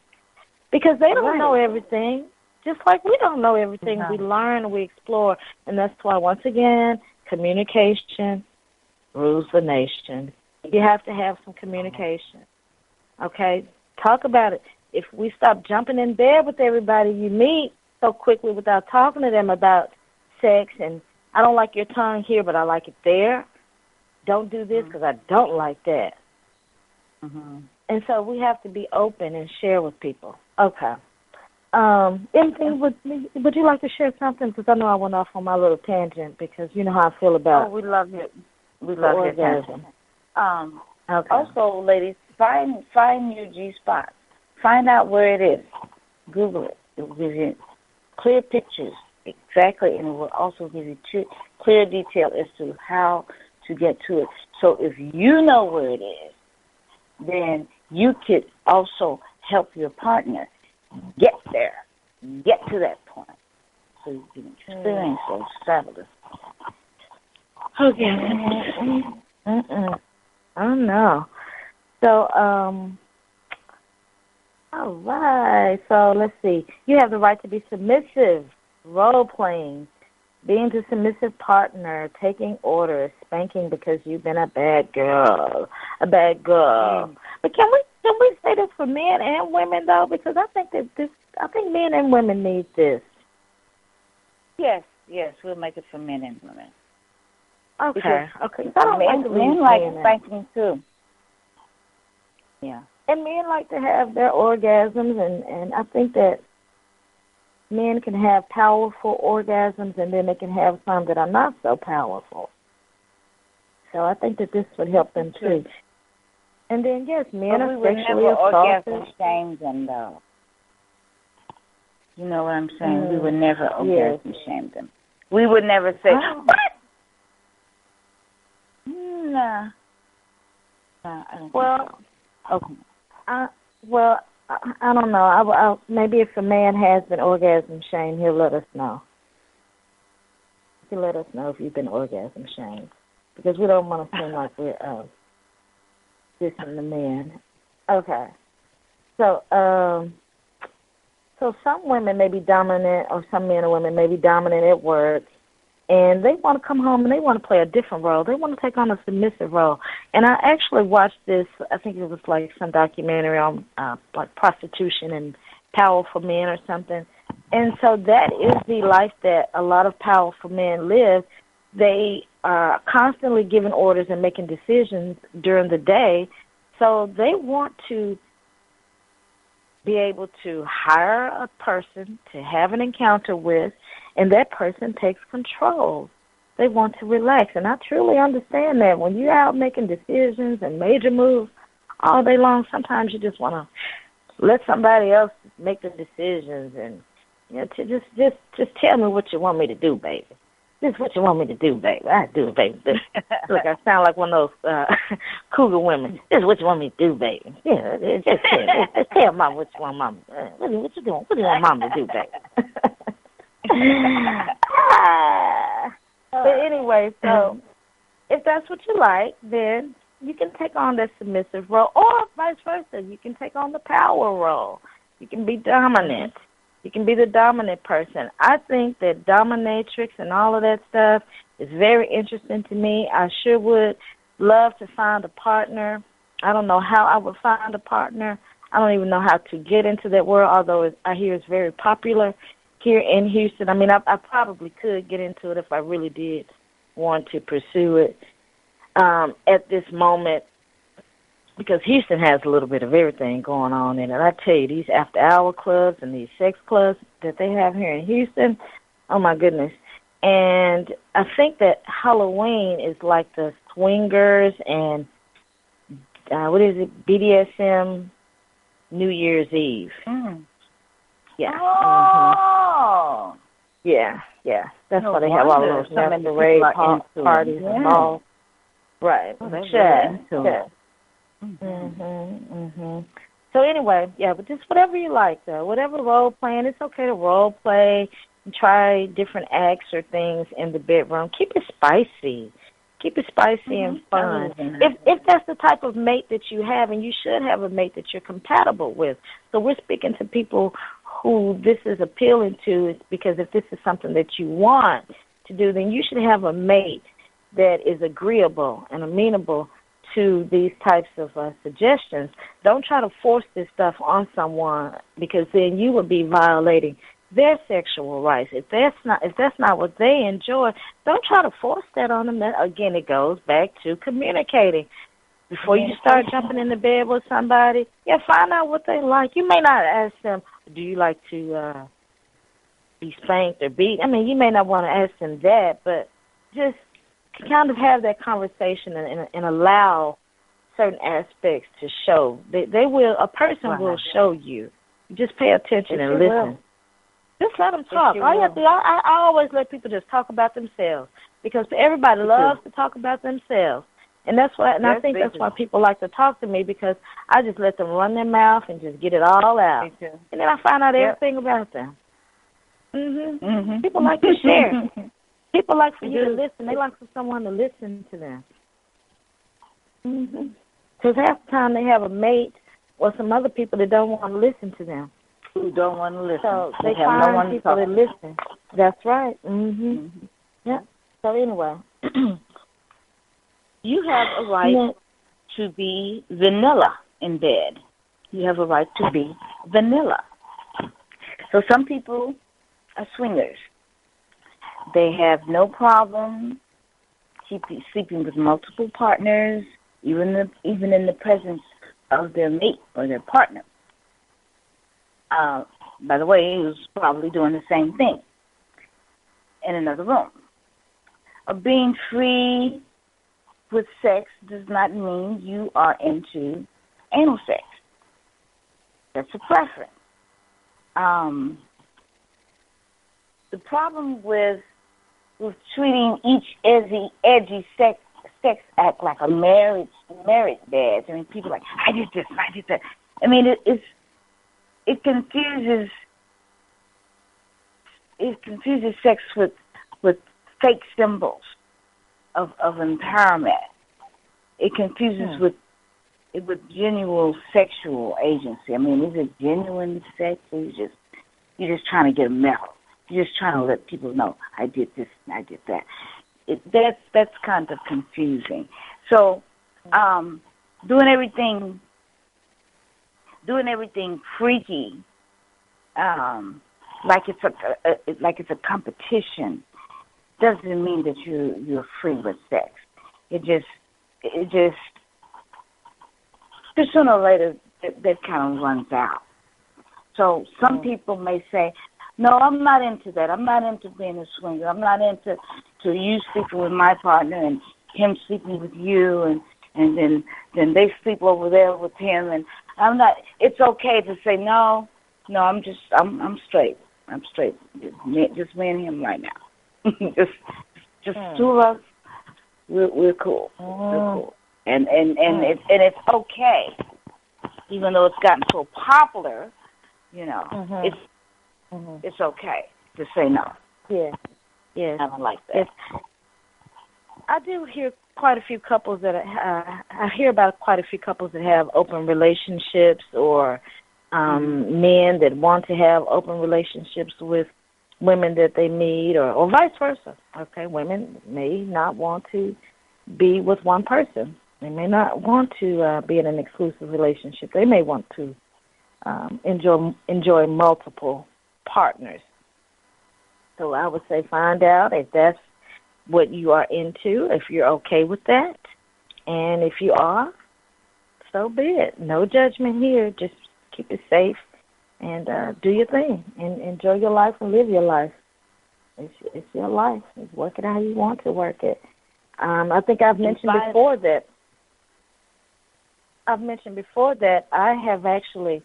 Because they don't know everything. Just like we don't know everything. We learn, we explore. And that's why, once again, communication rules the nation. You have to have some communication. Okay? Talk about it. If we stop jumping in bed with everybody you meet so quickly without talking to them about sex and I don't like your tongue here, but I like it there. Don't do this because I don't like that. Mm-hmm. And so we have to be open and share with people. Okay. Anything, would you like to share something? Because I know I went off on my little tangent because you know how I feel about we love it. We love orgasm. Okay. Also, ladies, find your G-spot. Find out where it is. Google it. It will give you clear pictures. Exactly, and it will also give you clear detail as to how to get to it. So if you know where it is, then you could also help your partner get there, get to that point, so you can experience those fabulous. Okay. I don't know. So, all right. So let's see. You have the right to be submissive. Role-playing, being the submissive partner, taking orders, spanking because you've been a bad girl. But can we say this for men and women though? Because I think men and women need this. Yes, we'll make it for men and women. Okay. Men like spanking too. Yeah. And men like to have their orgasms, and I think that men can have powerful orgasms, and then they can have some that are not so powerful. So I think that this would help them too. And then, yes, men are sexually assaulted. Orgasm shame them, though. You know what I'm saying? We would never orgasm shame them. We would never say, what? Nah. I don't think so. Okay. I don't know. Maybe if a man has been orgasm shamed, he'll let us know. He'll let us know if you've been orgasm shamed, because we don't want to seem like we're dissing the man. Okay. So some women may be dominant, or some men or women may be dominant at work, and they want to come home and they want to play a different role. They want to take on a submissive role. And I actually watched this, I think it was like some documentary on like prostitution and powerful men or something. And so that is the life that a lot of powerful men live. They are constantly giving orders and making decisions during the day. So they want to be able to hire a person to have an encounter with, and that person takes control. They want to relax. And I truly understand that. When you're out making decisions and major moves all day long, sometimes you just want to let somebody else make the decisions, and to just tell me what you want me to do, baby. This is what you want me to do, baby. I do, baby. Look, I sound like one of those cougar women. This is what you want me to do, baby. Yeah, just tell Mama what you want Mama. What you doing? What do you want Mama to do, baby? But anyway, so if that's what you like, then you can take on that submissive role, or vice versa. You can take on the power role. You can be dominant. You can be the dominant person. I think that dominatrix and all of that stuff is very interesting to me. I sure would love to find a partner. I don't know how I would find a partner. I don't even know how to get into that world, although I hear it's very popular here in Houston. I mean, I probably could get into it if I really did want to pursue it at this moment, because Houston has a little bit of everything going on in it. I tell you, these after-hour clubs and these sex clubs that they have here in Houston, oh, my goodness. And I think that Halloween is like the swingers and, BDSM New Year's Eve. Yeah. Oh. Yeah. That's why they have all those masquerade parties and balls. Right. So anyway, but just whatever you like, though. Whatever role playing, it's okay to role play and try different acts or things in the bedroom. Keep it spicy. Keep it spicy and fun. If that's the type of mate that you have, and you should have a mate that you're compatible with. So we're speaking to people who this is appealing to, because if this is something that you want to do, then you should have a mate that is agreeable and amenable to these types of suggestions. Don't try to force this stuff on someone, because then you would be violating their sexual rights. If that's not what they enjoy, don't try to force that on them. That, again, it goes back to communicating. Before you start jumping in the bed with somebody, find out what they like. You may not ask them, do you like to be spanked or beat? I mean, you may not want to ask them that, but just kind of have that conversation and allow certain aspects to show. A person will show you. Just pay attention and listen. Just let them talk. I always let people just talk about themselves, because everybody loves to talk about themselves. And that's why, and I think that's why people like to talk to me, because I just let them run their mouth and just get it all out. And then I find out everything about them. People like to share. People like for you to listen. They like for someone to listen to them. Because half the time they have a mate or some other people that don't want to listen to them. Who don't want to listen. So they find people that listen. That's right. Yeah. So anyway, you have a right to be vanilla in bed. You have a right to be vanilla. So some people are swingers. They have no problem sleeping with multiple partners, even in the presence of their mate or their partner. By the way, he was probably doing the same thing in another room. Being free with sex does not mean you are into anal sex. That's a preference. The problem with treating each edgy sex act like a marriage badge. I mean, people are like, I did this, I did that. I mean, it confuses sex with fake symbols of empowerment. It confuses with genuine sexual agency. I mean, is it genuine sex, or you're just trying to get a medal? You're just trying to let people know I did this and I did that. That's kind of confusing. So, doing everything freaky, like it's a competition, doesn't mean that you're free with sex. It just sooner or later that kind of runs out. So some people may say, no, I'm not into that. I'm not into being a swinger. I'm not into you sleeping with my partner and him sleeping with you, and then they sleep over there with him, and I'm not. It's okay to say no. I'm straight. I'm straight. Just me and him right now. just two of us. We're cool. We're cool. And it's okay, even though it's gotten so popular. It's okay to say no. Yeah. I don't like that. I do hear quite a few couples that I hear about quite a few couples that have open relationships, or men that want to have open relationships with women that they meet, or vice versa. Okay, women may not want to be with one person. They may not want to be in an exclusive relationship. They may want to enjoy multiple partners. So I would say find out if that's what you are into, if you're okay with that. And if you are, so be it. No judgment here. Just keep it safe and do your thing and enjoy your life and live your life. It's your life. Work it how you want to work it. I think I've mentioned before that I have actually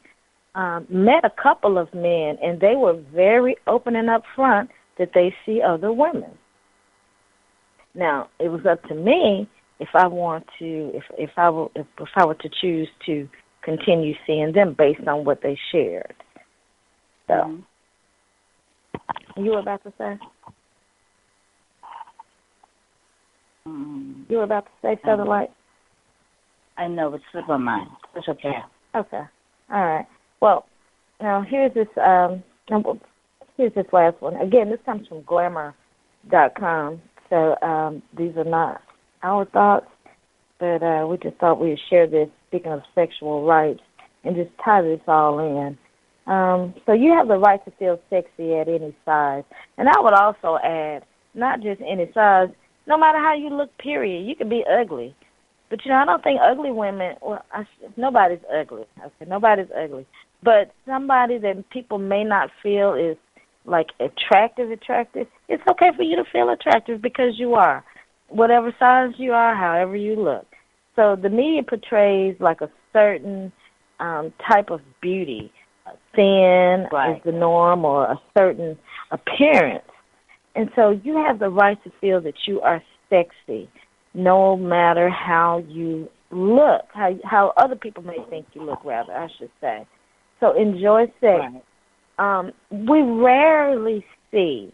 met a couple of men, and they were very open and upfront that they see other women. Now, it was up to me if I were to choose to continue seeing them based on what they shared. So, you were about to say? You were about to say, Featherlight? I know, it's slipped my mind. It's okay. Okay. All right. Well, now here's this last one. Again, this comes from glamour.com. So these are not our thoughts, but we just thought we would share this, speaking of sexual rights, and just tie this all in. So you have the right to feel sexy at any size. And I would also add, not just any size, no matter how you look, period. You can be ugly. But, I don't think ugly women, nobody's ugly. Okay, nobody's ugly. But somebody that people may not feel is, like, attractive, it's okay for you to feel attractive because you are. Whatever size you are, however you look. So the media portrays, like, a certain type of beauty. Thin is the norm, or a certain appearance. And so you have the right to feel that you are sexy, no matter how you look, how other people may think you look, rather, I should say. So enjoy sex. Right. We rarely see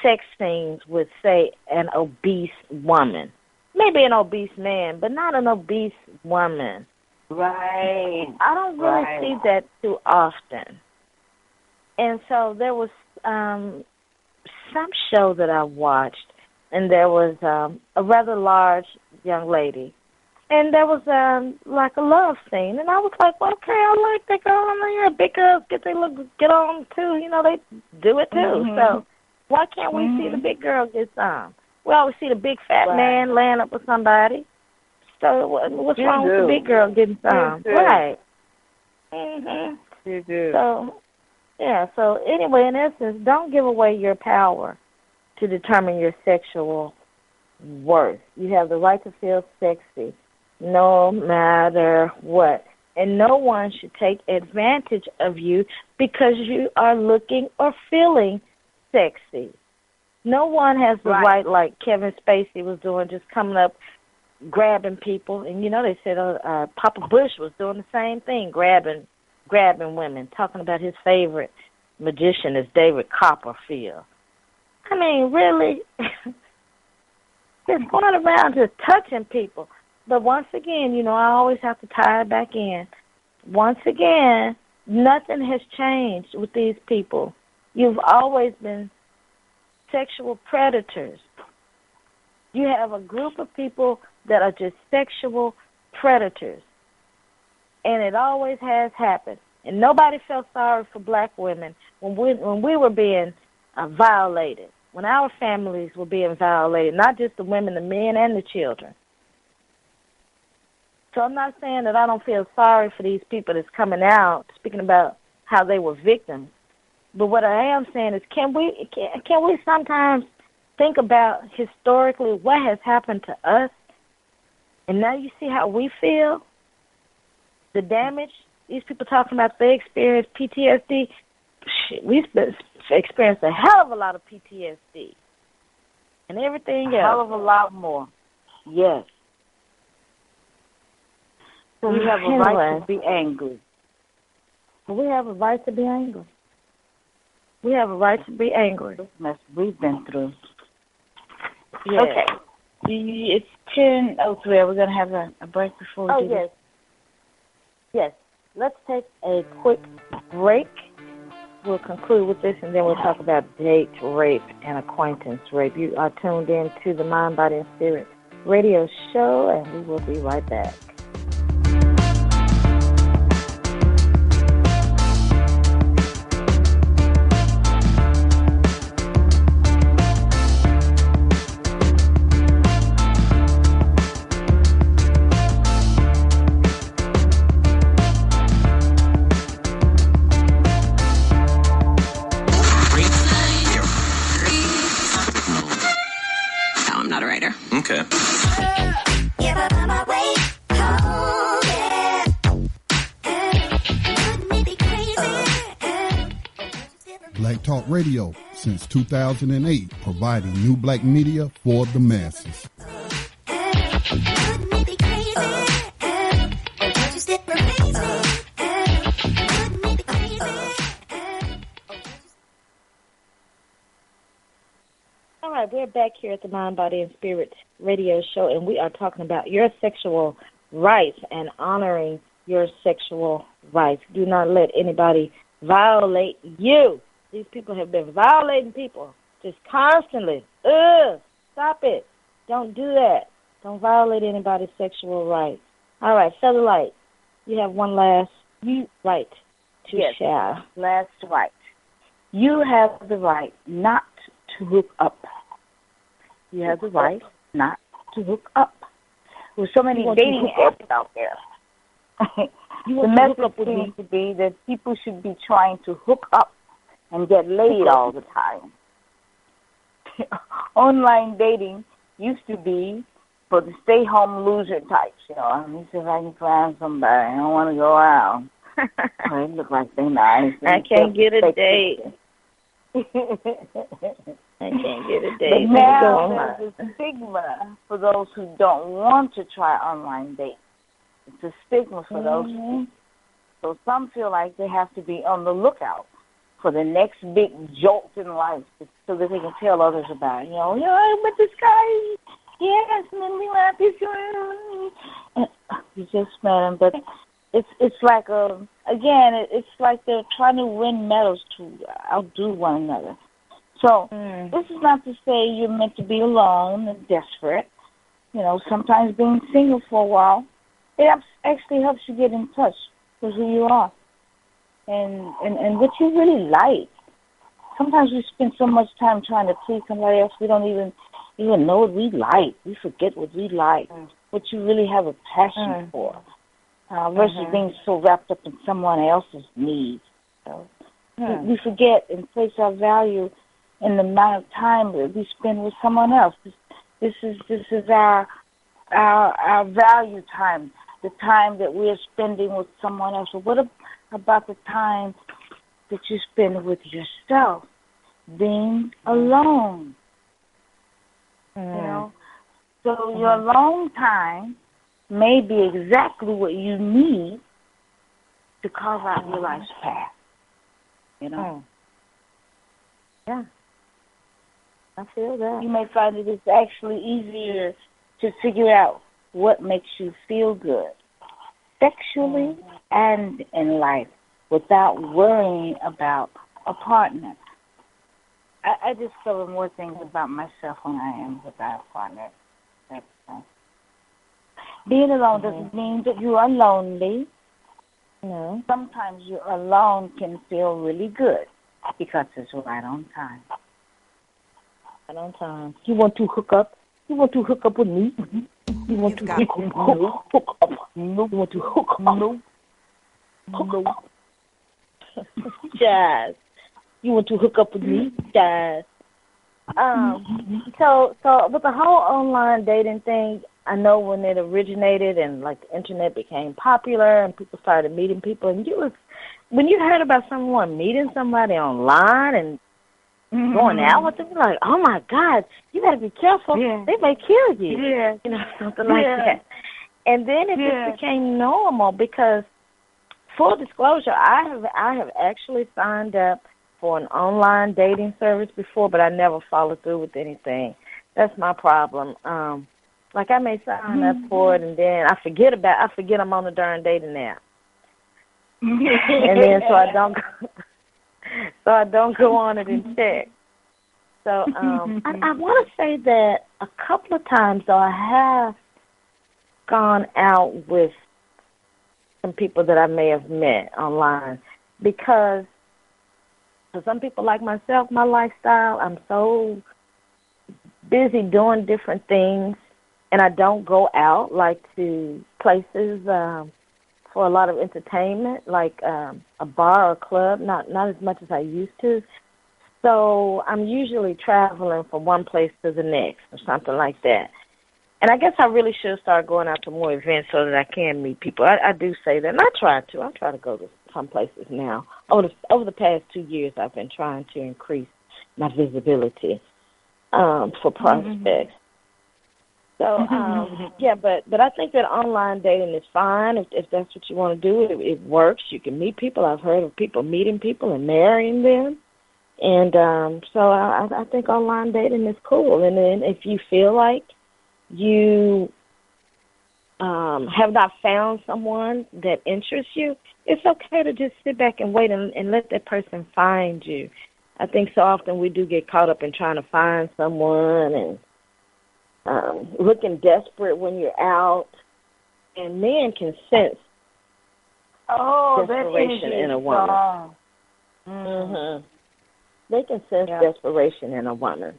sex scenes with, say, an obese woman. Maybe an obese man, but not an obese woman. Right. I don't really see that too often. And so there was some show that I watched, and there was a rather large young lady, and there was like a love scene, and I was like, well, okay, I like that girl. I mean, big girls get on too. They do it too. So why can't we see the big girl get some? We always see the big fat man laying up with somebody. So what's wrong with the big girl getting some? Right. Mhm. You do. So, yeah. So anyway, in essence, don't give away your power to determine your sexual worth. You have the right to feel sexy, no matter what. And no one should take advantage of you because you are looking or feeling sexy. No one has the right, like Kevin Spacey was doing, just coming up, grabbing people. And, you know, they said Papa Bush was doing the same thing, grabbing women, talking about his favorite magician is David Copperfield. I mean, really? Just going around just touching people. But once again, you know, I always have to tie it back in. Once again, nothing has changed with these people. You've always been sexual predators. You have a group of people that are just sexual predators. And it always has happened. And nobody felt sorry for black women when we were being violated, when our families were being violated, not just the women, the men, and the children. So I'm not saying that I don't feel sorry for these people that's coming out, speaking about how they were victims. But what I am saying is, can we sometimes think about historically what has happened to us? And now you see how we feel? The damage? These people talking about they experienced PTSD. Shit, we've experienced a hell of a lot of PTSD. And everything else. A hell of a lot more. Yes. So we have a right to be angry. We have a right to be angry. We have a right to be angry. This mess we've been through. Yes. Okay. It's 10:03. Are we going to have a break before we do yes. Yes. Let's take a quick break. We'll conclude with this, and then we'll talk about date rape and acquaintance rape. You are tuned in to the Mind, Body, and Spirit radio show, and we will be right back. Okay. Black Talk Radio since 2008, providing new black media for the masses. All right, we're back here at the Mind, Body, and Spirit radio show, and we are talking about your sexual rights and honoring your sexual rights. Do not let anybody violate you. These people have been violating people just constantly. Stop it. Don't do that. Don't violate anybody's sexual rights. All right, Featherlight, you have one last right to share. Last right. You have the right not to hook up. You have the right not to hook up. There's so many dating apps out there. The message seems to be that people should be trying to hook up and get laid all the time. Online dating used to be for the stay-home loser types. You know, I need to see if I can find somebody. I don't want to go out. They look like they're nice. I can't get a date. I can't get a date. But now there's a stigma for those who don't want to try online dating. It's a stigma for those people. So some feel like they have to be on the lookout for the next big jolt in life so that they can tell others about it. You know, I met this guy. Yes, and then we laughed. You just met him. But it's like, it's like they're trying to win medals to outdo one another. So this is not to say you're meant to be alone and desperate. You know, sometimes being single for a while, it actually helps you get in touch with who you are and what you really like. Sometimes we spend so much time trying to please somebody else, we don't even even know what we like. We forget what we like, what you really have a passion for, versus being so wrapped up in someone else's needs. So we forget and place our value in the amount of time that we spend with someone else. This is our value time, the time that we are spending with someone else. So what about the time that you spend with yourself, being alone? You know, so your alone time may be exactly what you need to carve out your life's path. You know. Yeah. I feel that. You may find that it's actually easier to figure out what makes you feel good, sexually and in life, without worrying about a partner. I discover more things about myself when I am without a partner. Being alone doesn't mean that you are lonely. No. Sometimes you're alone can feel really good because it's right on time. Right on time. You want to hook up? You want to hook up with me? You want to hook up? No. You want to hook up? No. Hook up. Jazz. You want to hook up with me? Jazz. So with the whole online dating thing, I know when it originated and like the internet became popular and people started meeting people, and when you heard about someone meeting somebody online and going out with them, you're like, oh my God, you got to be careful. Yeah. They may kill you. Yeah. You know, something like that. And then it just became normal because, full disclosure, I have actually signed up for an online dating service before, but I never followed through with anything. That's my problem. Like I may sign up for it and then I forget I'm on the darn dating app. And then so I don't go on it and check. So I want to say that a couple of times though I have gone out with some people that I may have met online because for some people like myself, my lifestyle, I'm so busy doing different things and I don't go out like to places for a lot of entertainment, like a bar or club, not as much as I used to. So I'm usually traveling from one place to the next or something like that. And I guess I really should start going out to more events so that I can meet people. I do say that, and I try to go to some places now. Over the past 2 years, I've been trying to increase my visibility for prospects. So, but I think that online dating is fine if that's what you want to do. It works. You can meet people. I've heard of people meeting people and marrying them. And so I think online dating is cool. And then if you feel like you have not found someone that interests you, it's okay to just sit back and wait and let that person find you. I think so often we do get caught up in trying to find someone and looking desperate when you're out, and men can sense desperation in a woman. They can sense desperation in a woman.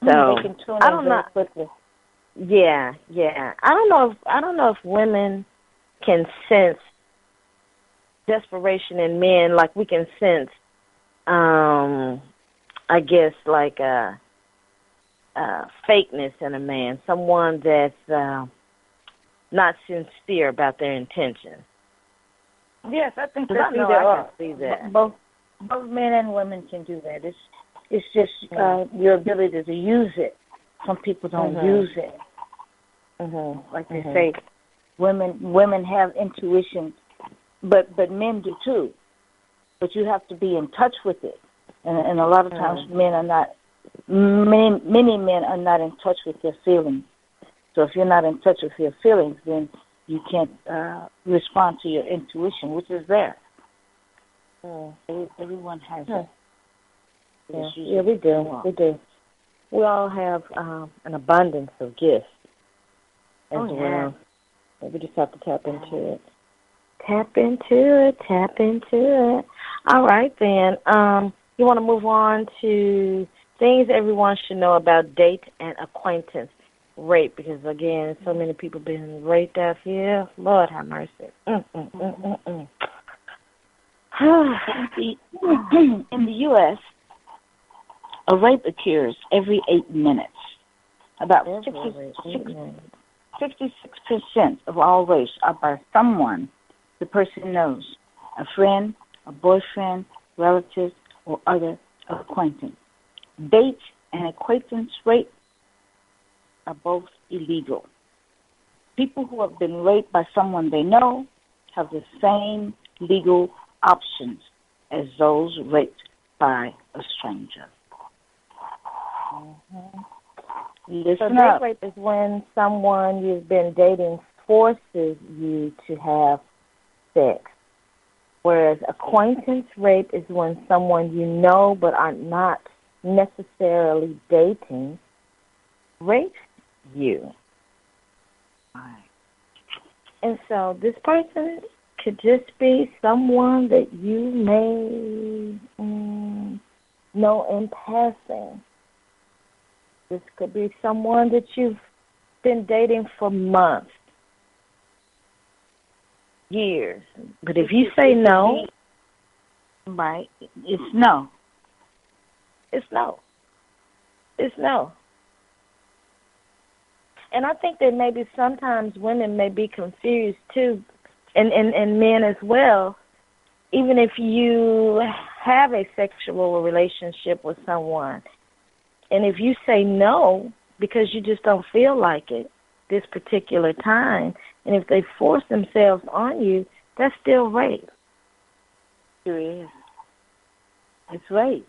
So they can tune I don't know. quickly. Yeah. I don't know if women can sense desperation in men like we can sense. I guess like fakeness in a man, someone that's not sincere about their intentions. Yes, I think that's either or. I can see that. Both men and women can do that. It's just your ability to use it. Some people don't use it. Like they say, women have intuition, but men do too. But you have to be in touch with it, and a lot of times men are not. Many men are not in touch with their feelings. So if you're not in touch with your feelings, then you can't respond to your intuition, which is there. Everyone has it. Yeah, we do. We do. We all have an abundance of gifts as well. We just have to tap into it. Tap into it. All right, then. You want to move on to things everyone should know about date and acquaintance rape, because, again, so many people been raped out here. Lord have mercy. In the U.S., a rape occurs every 8 minutes. About 66% of all rapes are by someone the person knows, a friend, a boyfriend, relative, or other acquaintance. Date and acquaintance rape are both illegal. People who have been raped by someone they know have the same legal options as those raped by a stranger. Listen so up. date rape is when someone you've been dating forces you to have sex, whereas acquaintance rape is when someone you know but are not necessarily dating rapes you. Right. And so this person could just be someone that you may know in passing. This could be someone that you've been dating for months, years. But if you say no, right, it's no. it's no. It's no. And I think that maybe sometimes women may be confused too, and men as well. Even if you have a sexual relationship with someone, and if you say no because you just don't feel like it this particular time, and if they force themselves on you, that's still rape. Sure is. It's rape.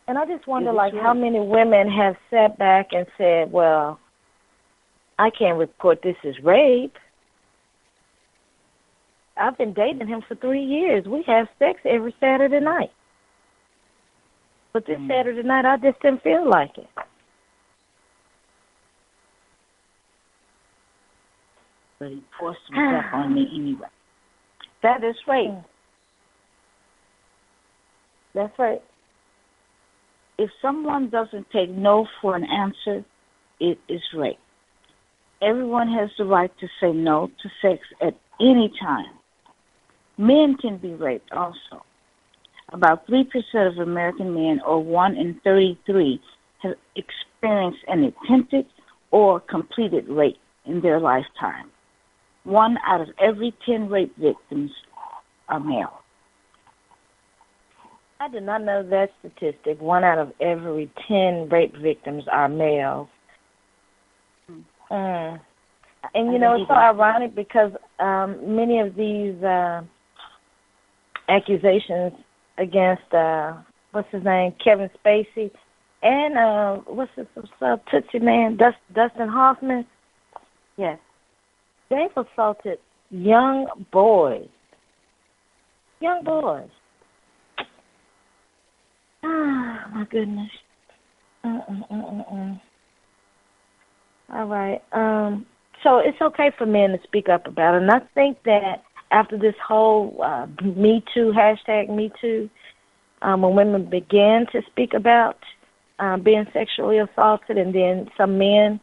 And I just wonder, like, how many women have sat back and said, well, I can't report this as rape. I've been dating him for 3 years. We have sex every Saturday night. But this Saturday night, I just didn't feel like it. But he forced himself on me anyway. That is rape. That's right. If someone doesn't take no for an answer, it is rape. Everyone has the right to say no to sex at any time. Men can be raped also. About 3% of American men, or 1 in 33, have experienced an attempted or completed rape in their lifetime. 1 out of every 10 rape victims are male. I did not know that statistic. 1 out of every 10 rape victims are males. And, you know, it's so ironic because many of these accusations against, what's his name, Kevin Spacey, and what's his Tootsie Man, Dustin Hoffman. Yes. They've assaulted young boys. Young boys. Ah, my goodness. All right. So it's okay for men to speak up about it. And I think that after this whole Me Too, hashtag Me Too, when women began to speak about being sexually assaulted, and then some men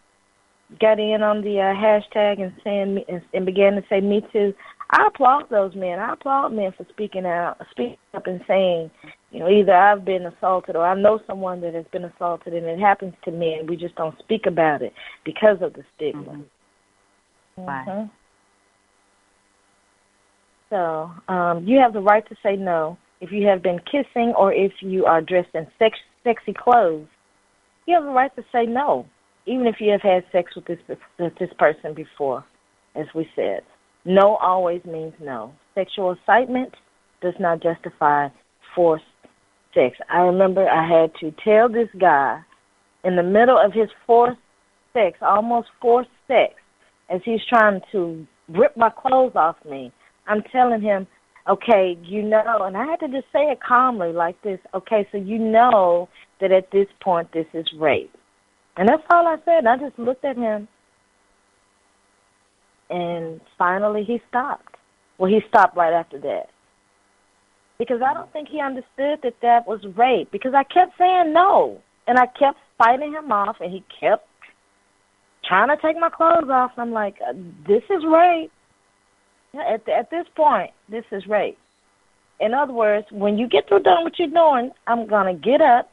got in on the hashtag and saying and began to say Me Too, I applaud those men. I applaud men for speaking up and saying, you know, either I've been assaulted or I know someone that has been assaulted, and it happens to men. We just don't speak about it because of the stigma. Right. So you have the right to say no. If you have been kissing or if you are dressed in sexy clothes, you have the right to say no, even if you have had sex with this person before, as we said. No always means no. Sexual excitement does not justify forced sex. I remember I had to tell this guy in the middle of his forced sex, almost forced sex, as he's trying to rip my clothes off me, I'm telling him, okay, you know, and I had to just say it calmly like this, okay, so you know that at this point this is rape. And that's all I said. I just looked at him, and finally he stopped. Well, he stopped right after that. because I don't think he understood that was rape, because I kept saying no, and I kept fighting him off, and he kept trying to take my clothes off. I'm like, this is rape. At this point, this is rape. In other words, when you get through doing what you're doing, I'm going to get up,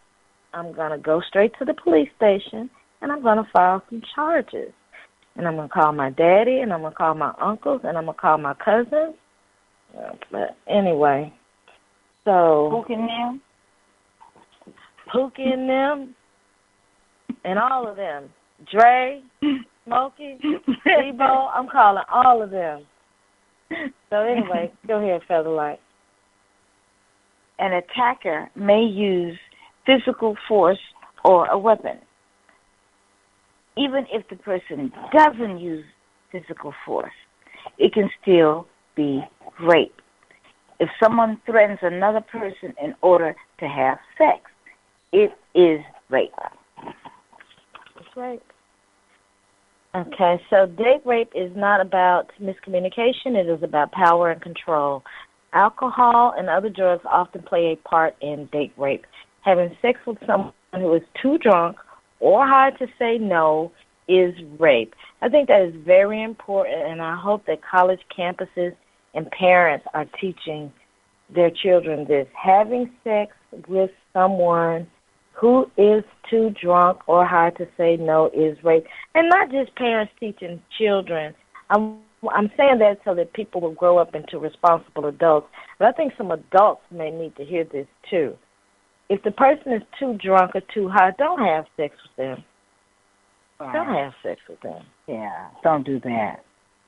I'm going to go straight to the police station, and I'm going to file some charges. And I'm going to call my daddy, and I'm going to call my uncles, and I'm going to call my cousins. But anyway, so Pookie and them, and all of them. Dre, Smokey, Debo, I'm calling all of them. So anyway, go ahead, Featherlight. An attacker may use physical force or a weapon. Even if the person doesn't use physical force, it can still be rape. If someone threatens another person in order to have sex, it is rape. That's right. Okay, so date rape is not about miscommunication. It is about power and control. Alcohol and other drugs often play a part in date rape. Having sex with someone who is too drunk or hard to say no is rape. I think that is very important, and I hope that college campuses and parents are teaching their children this. Having sex with someone who is too drunk or hard to say no is rape. And not just parents teaching children. I'm saying that so that people will grow up into responsible adults. But I think some adults may need to hear this too. If the person is too drunk or too high, don't have sex with them. Right. Don't have sex with them. Yeah, don't do that.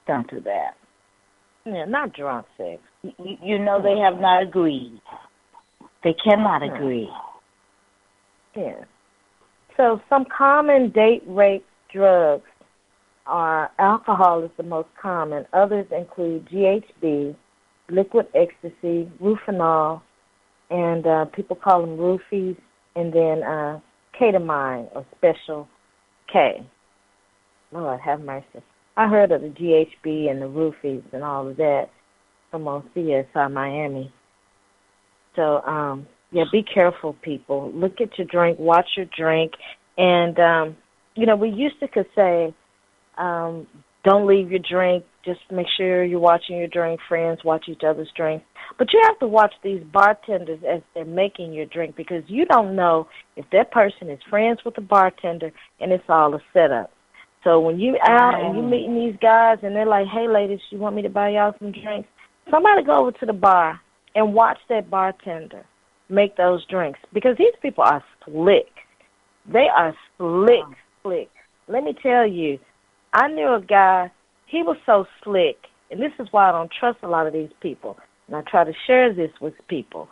Don't do that. Yeah, not drunk sex. You know they have not agreed. They cannot agree. Yeah. So some common date rape drugs are alcohol is the most common. Others include GHB, liquid ecstasy, Rufinol, and people call them roofies, and then ketamine or Special K. Lord have mercy. I heard of the GHB and the roofies and all of that from on CSI Miami. So, yeah, be careful, people. Look at your drink, watch your drink. And, we used to could say, don't leave your drink. Just make sure you're watching your drink. Friends, watch each other's drink. But you have to watch these bartenders as they're making your drink, because you don't know if that person is friends with the bartender and it's all a setup. So when you out and you meeting these guys and they're like, hey, ladies, you want me to buy y'all some drinks? Somebody go over to the bar and watch that bartender make those drinks, because these people are slick. They are slick. Let me tell you, I knew a guy, he was so slick, and this is why I don't trust a lot of these people, and I try to share this with people.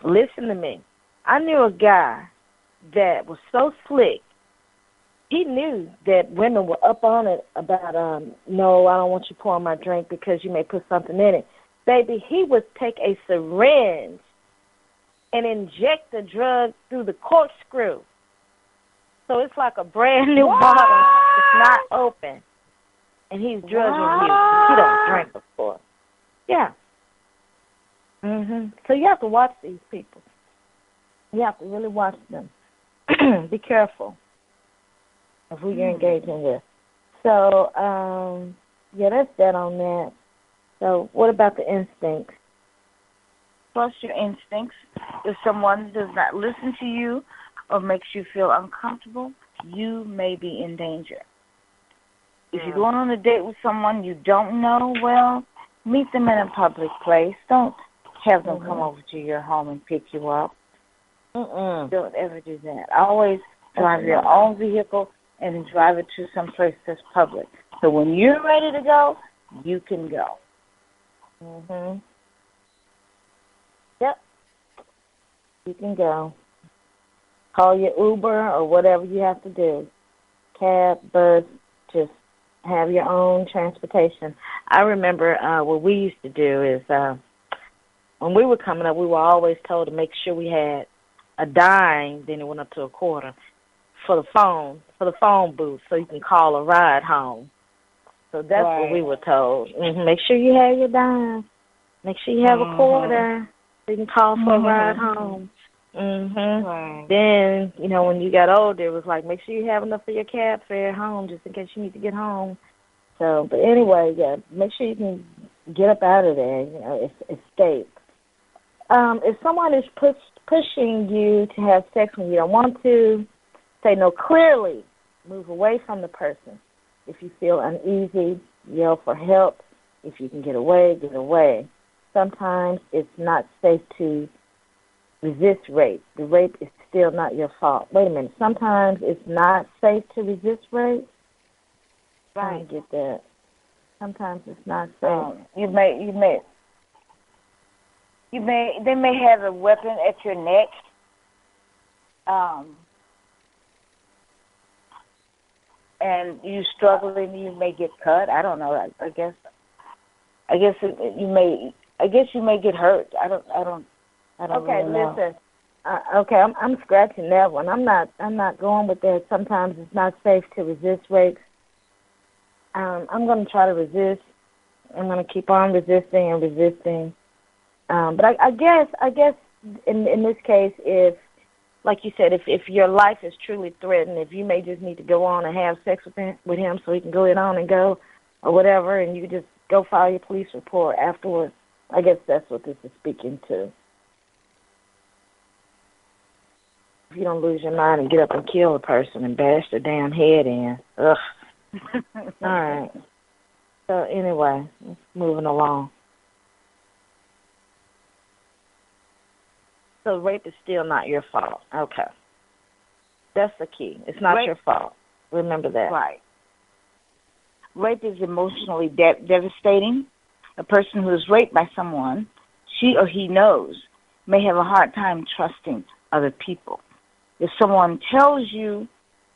Listen to me. I knew a guy that was so slick, he knew that women were up on it about, no, I don't want you pouring my drink because you may put something in it. Baby, he would take a syringe and inject the drug through the corkscrew. So it's like a brand new bottle. It's not open. And he's drugging you. He don't drink before. Yeah. So you have to watch these people. You have to really watch them. Be careful of who you're engaging with. So, yeah, that's that on that. So what about the instincts? Trust your instincts. If someone does not listen to you or makes you feel uncomfortable, you may be in danger. If you're going on a date with someone you don't know, well, meet them in a public place. Don't have them come over to your home and pick you up. Don't ever do that. Always drive your own vehicle and drive it to some place that's public. So when you're ready to go, you can go. Yep. You can go. Call your Uber or whatever you have to do. Cab, bus, just have your own transportation. I remember what we used to do is when we were coming up, we were always told to make sure we had a dime, then it went up to a quarter, for the phone booth, so you can call a ride home. So that's what we were told. Make sure you have your dime. Make sure you have a quarter. so you can call for a ride home. Right. Then, when you got older, it was like, make sure you have enough for your cab fare home just in case you need to get home. So, but anyway, yeah, make sure you can get up out of there, escape. If someone is pushing you to have sex when you don't want to, say no clearly. Move away from the person. If you feel uneasy, yell for help. If you can get away, get away. Sometimes it's not safe to resist rape. The rape is still not your fault. Wait a minute. Sometimes it's not safe to resist rape. Right. I don't get that. Sometimes it's not safe. They may have a weapon at your neck. And you struggling, you may get cut. I don't know. I guess you may get hurt. I don't Okay, really know. listen. I'm scratching that one. I'm not going with that. Sometimes it's not safe to resist rape. I'm going to try to resist. I'm going to keep on resisting and resisting. But I guess in this case, if, like you said, if your life is truly threatened, if you may just need to go on and have sex with him so he can go it on and go or whatever, and you just go file your police report afterwards, I guess that's what this is speaking to. If you don't lose your mind and get up and kill a person and bash their damn head in. Ugh. All right. So anyway, moving along. So rape is still not your fault. Okay. That's the key. It's not your fault. Remember that. Right. Rape is emotionally devastating. A person who is raped by someone, she or he knows, may have a hard time trusting other people. If someone tells you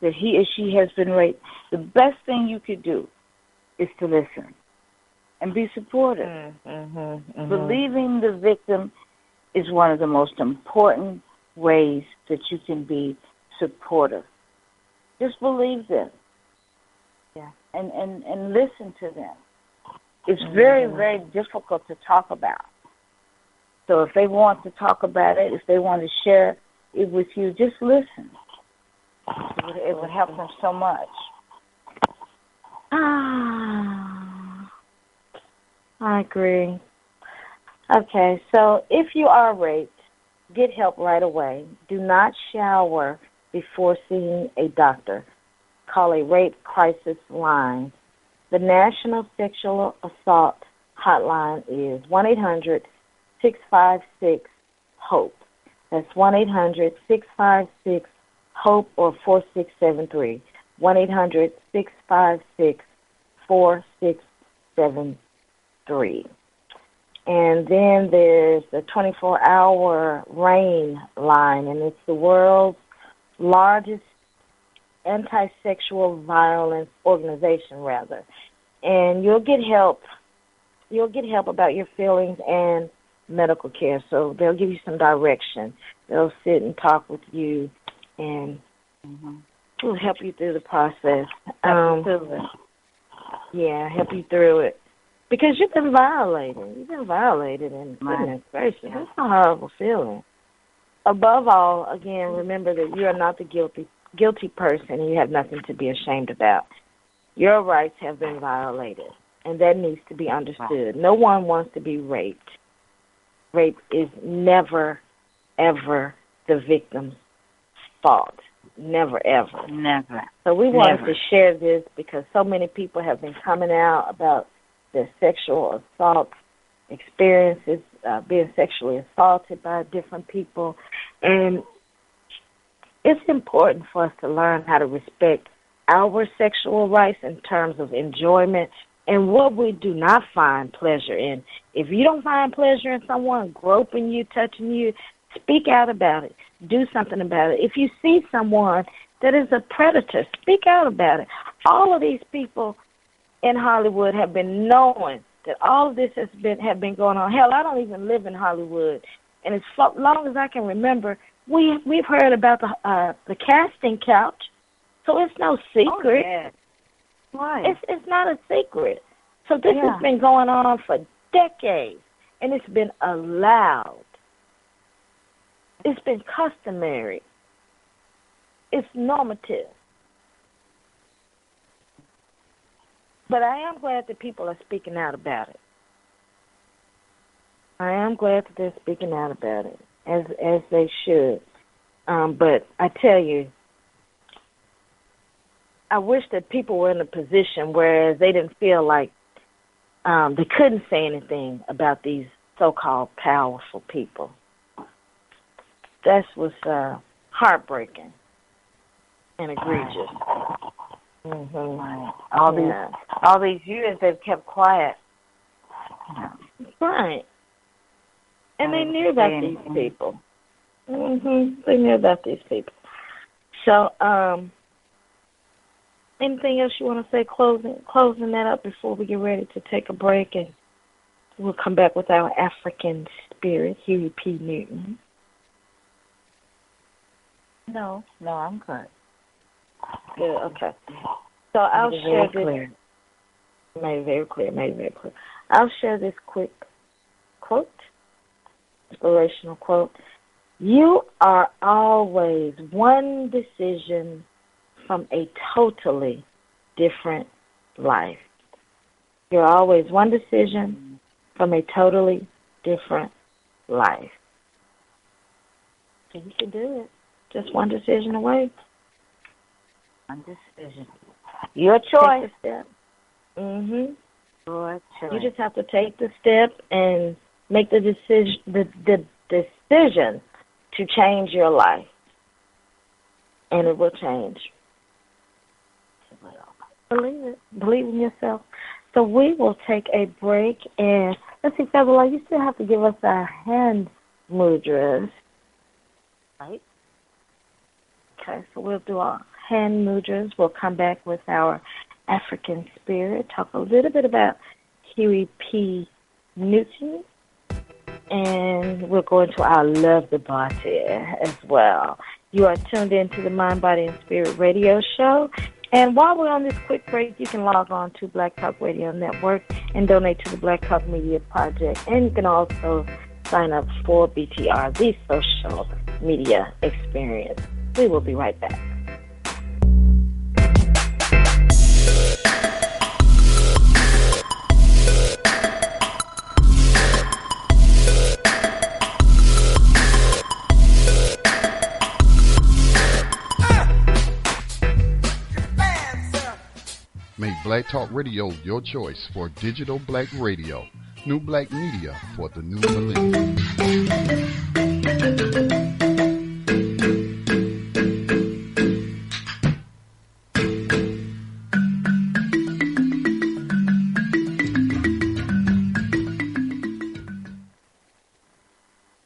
that he or she has been raped, the best thing you could do is to listen and be supportive. Believing the victim is one of the most important ways that you can be supportive. Just believe them. Yeah. And listen to them. It's very, very difficult to talk about. So if they want to talk about it, if they want to share it with you, just listen. It would help them so much. I agree. Okay, so if you are raped, get help right away. Do not shower before seeing a doctor. Call a rape crisis line. The National Sexual Assault Hotline is 1-800-656-HOPE. That's 1-800-656-HOPE or 4673. 1-800-656-4673. And then there's the 24-hour RAIN line, and it's the world's largest anti-sexual violence organization, rather. And you'll get help. You'll get help about your feelings and medical care. So they'll give you some direction. They'll sit and talk with you, and will help you through the process. Yeah, help you through it. Because you've been violated. You've been violated, and goodness gracious, that's a horrible feeling. Above all, again, remember that you are not the guilty person, and you have nothing to be ashamed about. Your rights have been violated, and that needs to be understood. No one wants to be raped. Rape is never, ever the victim's fault. Never, ever. Never. So we wanted to share this because so many people have been coming out about their sexual assault experiences, being sexually assaulted by different people. And it's important for us to learn how to respect our sexual rights in terms of enjoyment and what we do not find pleasure in. If you don't find pleasure in someone groping you, touching you, speak out about it. Do something about it. If you see someone that is a predator, speak out about it. All of these people in Hollywood have been knowing that all of this have been going on. Hell, I don't even live in Hollywood, and as long as I can remember, we've heard about the casting couch, so it's no secret. Oh, yeah. Why? It's not a secret. So this has been going on for decades, and it's been allowed. It's been customary. It's normative. But I am glad that people are speaking out about it. I am glad that they're speaking out about it, as they should. But I tell you, I wish that people were in a position where they didn't feel like they couldn't say anything about these so-called powerful people. That was heartbreaking and egregious. Mm-hmm. Right. All these years they've kept quiet. Right. And they knew about these people. Mm-hmm. They knew about these people. So, anything else you want to say closing that up before we get ready to take a break, and we'll come back with our African spirit, Huey P. Newton. No, I'm good. Good, okay. So I'll share this. Clear. Made it very clear. I'll share this quick quote, inspirational quote. You are always one decision from a totally different life. You're always one decision from a totally different life. So you can do it. Just one decision away. One decision. Your choice. Take a step. Mm-hmm. Your choice. You just have to take the step and make the decision. The decision to change your life, and it will change. Believe it. Believe in yourself. So we will take a break, and let's see, Fabiola, you still have to give us our hand mudras, right? Okay, so we'll do our hand mudras. We'll come back with our African spirit, talk a little bit about Huey P. Newton, and we'll go into our love debate as well. You are tuned in to the Mind, Body, and Spirit radio show. And while we're on this quick break, you can log on to Black Talk Radio Network and donate to the Black Talk Media Project. And you can also sign up for BTR, the social media experience. We will be right back. Make Black Talk Radio your choice for digital black radio. New black media for the new millennium.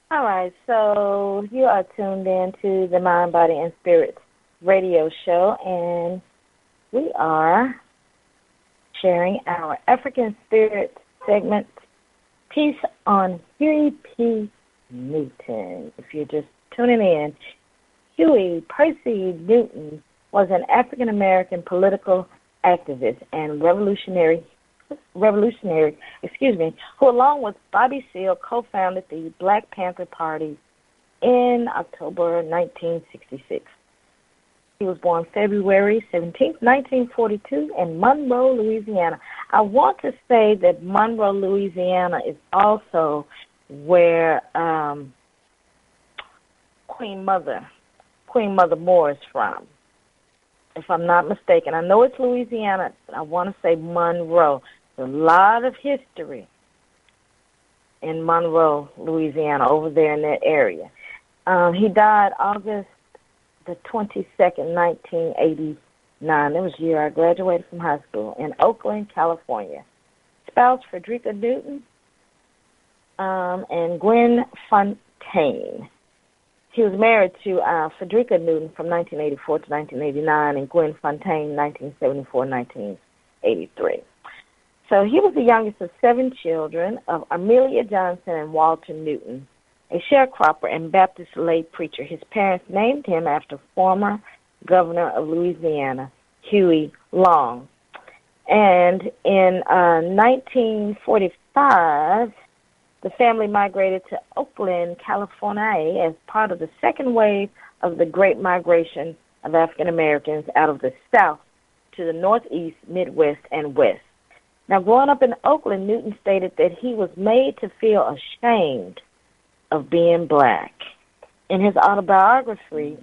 All right, so you are tuned in to the Mind, Body, and Spirit radio show, and we are sharing our African Spirit segment, Piece on Huey P. Newton. If you're just tuning in, Huey Percy Newton was an African-American political activist and revolutionary, who along with Bobby Seale co-founded the Black Panther Party in October 1966. He was born February 17, 1942 in Monroe, Louisiana. I want to say that Monroe, Louisiana is also where Queen Mother Moore is from, if I'm not mistaken. I know it's Louisiana, but I want to say Monroe. There's a lot of history in Monroe, Louisiana, over there in that area. He died August the 22nd, 1989. That was the year I graduated from high school in Oakland, California. Spouse, Frederica Newton, and Gwen Fontaine. He was married to Frederica Newton from 1984 to 1989, and Gwen Fontaine, 1974-1983. So he was the youngest of 7 children of Amelia Johnson and Walter Newton, a sharecropper and Baptist lay preacher. His parents named him after former governor of Louisiana, Huey Long. And in 1945, The family migrated to Oakland, California, as part of the second wave of the Great Migration of African Americans out of the South to the Northeast, Midwest, and West. Now, growing up in Oakland, Newton stated that he was made to feel ashamed of being black. In his autobiography,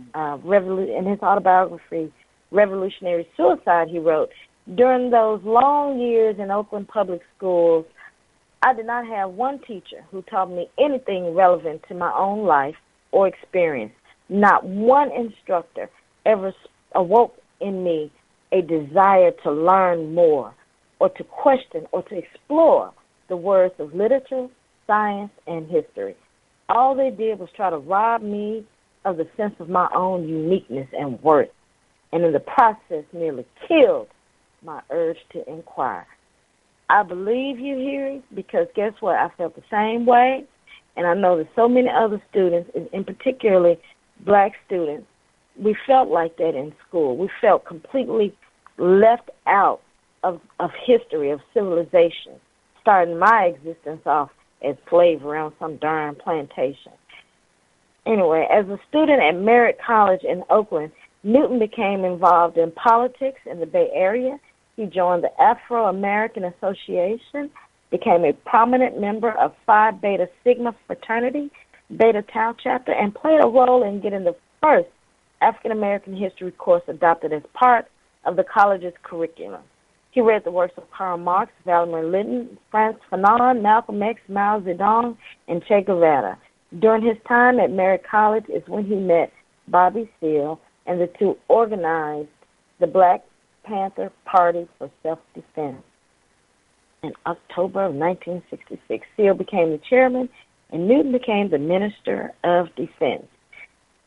Revolutionary Suicide, he wrote, "During those long years in Oakland public schools, I did not have one teacher who taught me anything relevant to my own life or experience. Not one instructor ever awoke in me a desire to learn more or to question or to explore the words of literature, science, and history. All they did was try to rob me of the sense of my own uniqueness and worth, and in the process nearly killed my urge to inquire." I believe you, Huey, because guess what? I felt the same way, and I know that so many other students, and particularly black students, we felt like that in school. We felt completely left out of history, of civilization, starting my existence off as slave around some darn plantation. Anyway, as a student at Merritt College in Oakland, Newton became involved in politics in the Bay Area. He joined the Afro-American Association, became a prominent member of Phi Beta Sigma fraternity, Beta Tau chapter, and played a role in getting the first African-American history course adopted as part of the college's curriculum. He read the works of Karl Marx, Vladimir Lenin, Frantz Fanon, Malcolm X, Mao Zedong, and Che Guevara. During his time at Merritt College is when he met Bobby Seale, and the two organized the Black Panther Party for Self-Defense. In October of 1966, Seale became the chairman, and Newton became the Minister of Defense.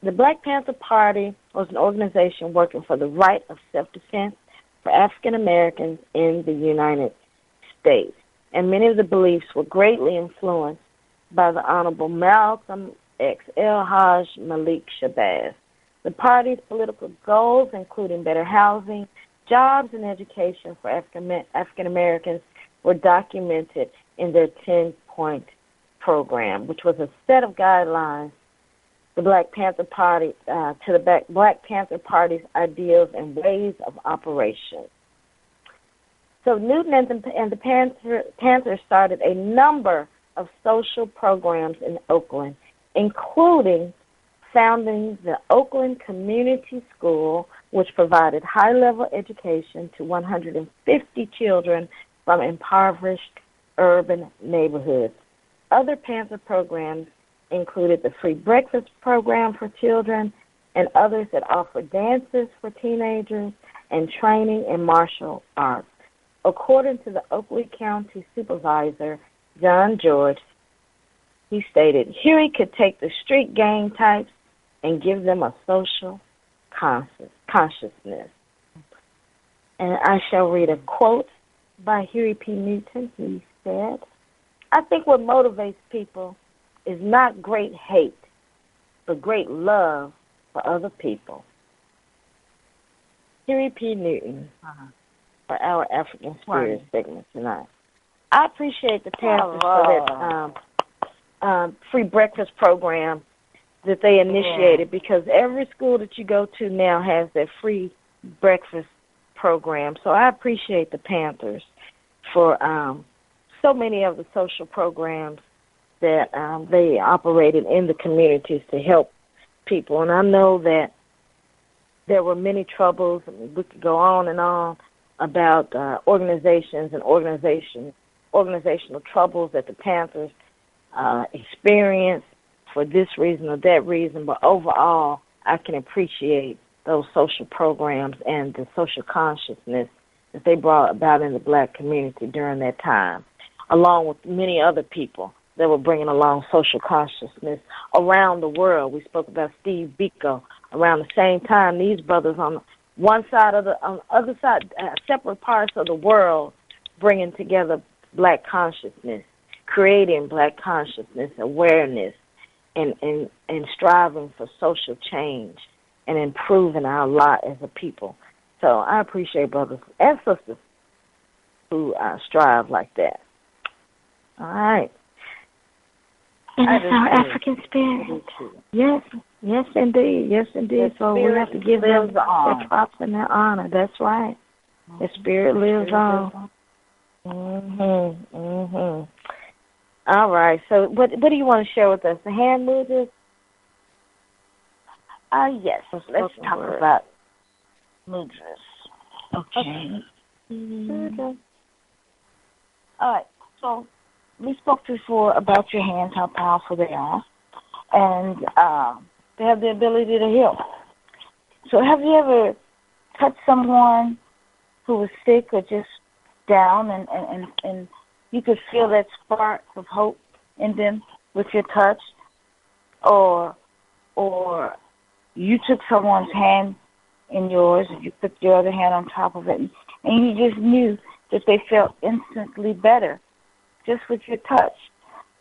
The Black Panther Party was an organization working for the right of self-defense for African Americans in the United States, and many of the beliefs were greatly influenced by the Honorable Malcolm X, El-Hajj Malik Shabazz. The party's political goals, including better housing, jobs, and education for African Americans, were documented in their 10-point program, which was a set of guidelines the Black Panther Party to the Black Panther Party's ideals and ways of operation. So Newton and the Panthers started a number of social programs in Oakland, including founding the Oakland Community School, which provided high-level education to 150 children from impoverished urban neighborhoods. Other Panther programs included the free breakfast program for children and others that offered dances for teenagers and training in martial arts. According to the Oakland County Supervisor, John George, he stated, "Huey could take the street gang types and give them a social consciousness." And I shall read a quote by Huey P. Newton. He said, "I think what motivates people is not great hate, but great love for other people." Huey P. Newton for our African Spirit segment tonight. I appreciate the Panthers for that free breakfast program that they initiated, because every school that you go to now has that free breakfast program. So I appreciate the Panthers for so many of the social programs that they operated in the communities to help people. And I know that there were many troubles. We could go on and on about organizations and organizational troubles that the Panthers experienced for this reason or that reason. But overall, I can appreciate those social programs and the social consciousness that they brought about in the black community during that time, along with many other people that were bringing along social consciousness around the world. We spoke about Steve Biko. Around the same time, these brothers on one side of on the other side, separate parts of the world, bringing together black consciousness, creating black consciousness, awareness, and striving for social change and improving our lot as a people. So I appreciate brothers and sisters who strive like that. All right. And it's our African spirit. Yes, yes, indeed. Yes, indeed. So we have to give them their props and their honor. That's right. The spirit lives on. All right. So what do you want to share with us? The hand movements? Yes. Let's talk about mudras. Okay. Okay. All right. So we spoke before about your hands, how powerful they are, and they have the ability to heal. So have you ever touched someone who was sick or just down, and you could feel that spark of hope in them with your touch, or you took someone's hand in yours and you put your other hand on top of it, and you just knew that they felt instantly better just with your touch.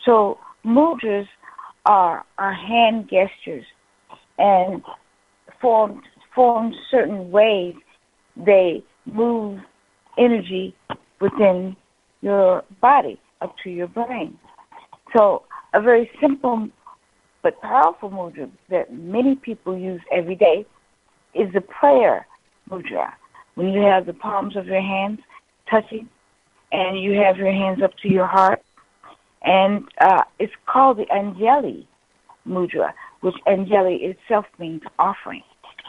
So mudras are hand gestures, and form certain ways they move energy within your body up to your brain. So a very simple but powerful mudra that many people use every day is the prayer mudra. When you have the palms of your hands touching and you have your hands up to your heart, and it's called the Anjali mudra, which Anjali itself means offering.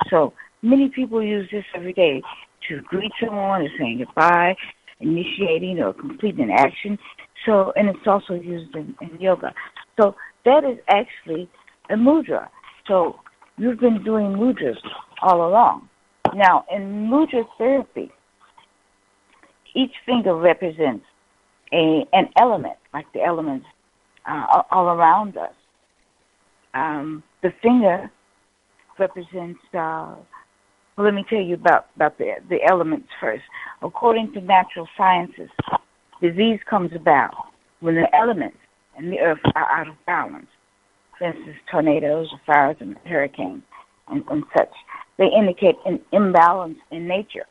So many people use this every day to greet someone, or saying goodbye, initiating or completing an action. So, and it's also used in yoga. So that is actually a mudra. So you've been doing mudras all along. Now, in mudra therapy, each finger represents an element, like the elements all around us. The finger represents, let me tell you about the elements first. According to natural sciences, disease comes about when the elements in the earth are out of balance. For instance, tornadoes, fires, and hurricanes, and such. They indicate an imbalance in nature.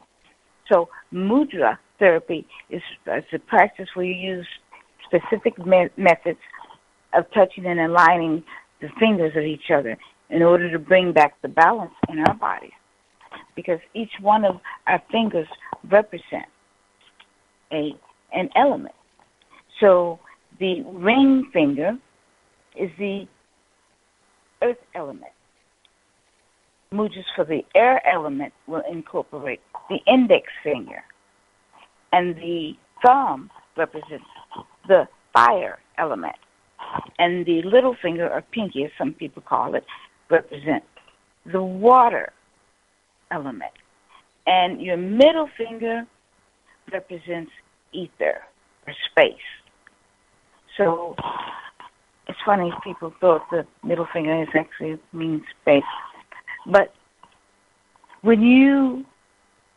So mudra therapy is a practice where you use specific methods of touching and aligning the fingers of each other in order to bring back the balance in our bodies. Because each one of our fingers represents an element. So the ring finger is the earth element. Mudras for the air element will incorporate the index finger. And the thumb represents the fire element. And the little finger, or pinky as some people call it, represents the water element. And your middle finger represents ether, or space. So it's funny, people thought the middle finger is actually means space. But when you,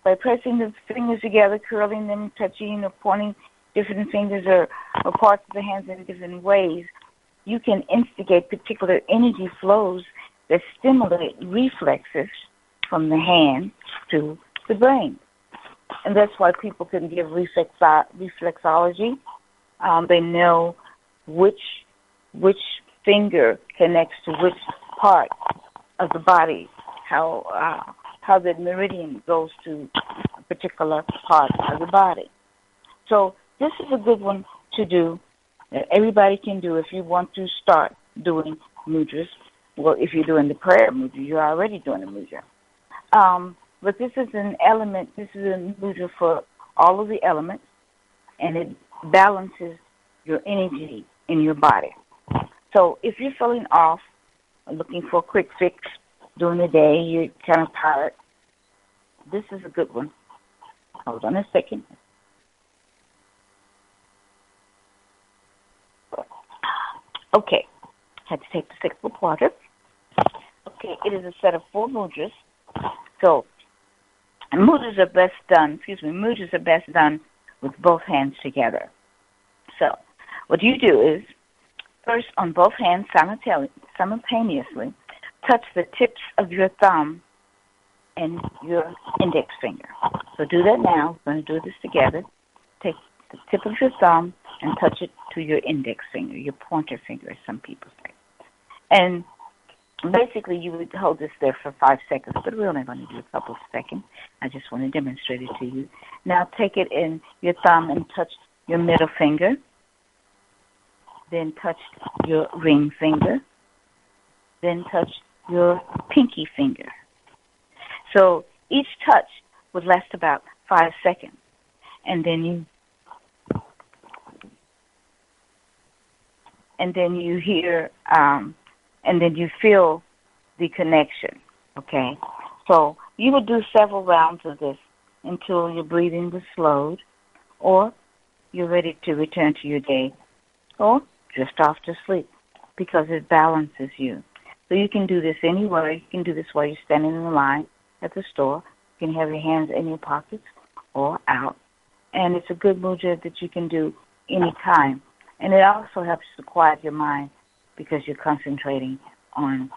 by pressing the fingers together, curling them, touching or pointing different fingers or parts of the hands in different ways, you can instigate particular energy flows that stimulate reflexes from the hand to the brain. And that's why people can give reflexology. They know which finger connects to which part of the body, how the meridian goes to a particular part of the body. So this is a good one to do, that everybody can do if you want to start doing mudras. Well, if you're doing the prayer mudra, you're already doing the mudra. But this is an element, this is a mudra for all of the elements, and it balances your energy in your body. So if you're feeling off, looking for a quick fix during the day, you're kind of tired, this is a good one. Hold on a second. Okay, had to take the sip of water. Okay, it is a set of 4 mudras. So, mudras are best done with both hands together. So, what you do is, first on both hands simultaneously, touch the tips of your thumb and your index finger. So do that now. We're going to do this together. Take the tip of your thumb and touch it to your index finger, your pointer finger, as some people say. And basically, you would hold this there for 5 seconds, but we're only going to do a couple of seconds. I just want to demonstrate it to you. Now take it in your thumb and touch your middle finger. Then touch your ring finger. Then touch your pinky finger. So each touch would last about 5 seconds. And then you hear, and then you feel the connection, okay? So you would do several rounds of this until your breathing was slowed, or you're ready to return to your day, or drift off to sleep, because it balances you. So you can do this anywhere. You can do this while you're standing in the line at the store. You can have your hands in your pockets or out. And it's a good mudra that you can do anytime. And it also helps to quiet your mind because you're concentrating on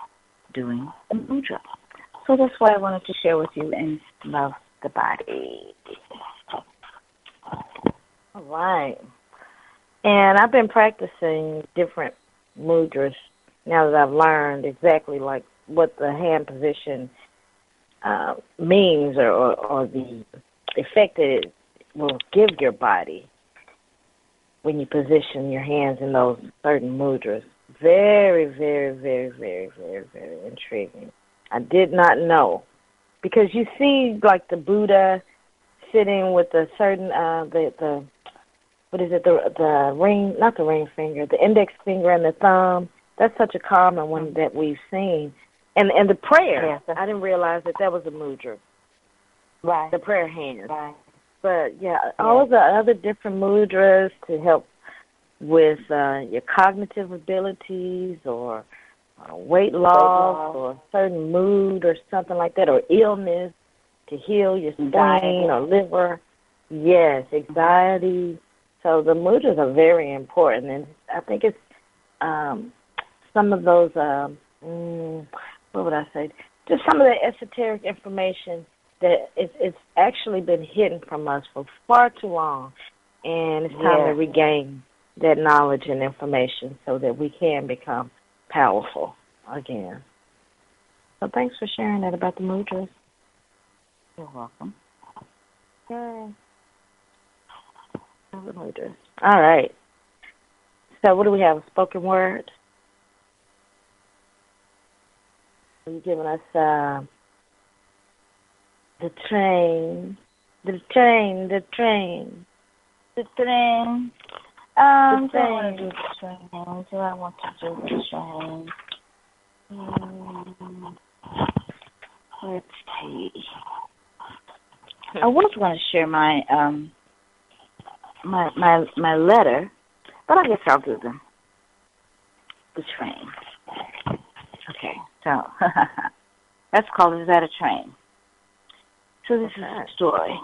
doing the mudra. So that's why I wanted to share with you and love the body. All right. And I've been practicing different mudras now that I've learned exactly like what the hand position means or the effect that it will give your body when you position your hands in those certain mudras. Very, very, very, very, very, very intriguing. I did not know. Because you see, like, the Buddha sitting with a certain, the ring, not the ring finger, the index finger and the thumb. That's such a common one that we've seen. And the prayer, I didn't realize that was a mudra. Right. The prayer hand. Right. But, all of the other different mudras to help with your cognitive abilities or weight loss or certain mood or something like that, or illness, to heal your spine or liver. Yes, anxiety. So the mudras are very important, and I think it's some of those, what would I say, just some of the esoteric information that it's actually been hidden from us for far too long, and it's time to regain that knowledge and information so that we can become powerful again. So thanks for sharing that about the mudras. You're welcome. Yay. The mudras. All right. So what do we have, a spoken word? Are you giving us the train? The train. I don't want to do the train. Do I want to do the train? Let's see. I was going to share my my letter, but I guess I'll do the train. Okay, so that's called Is That a Train? So this is a story.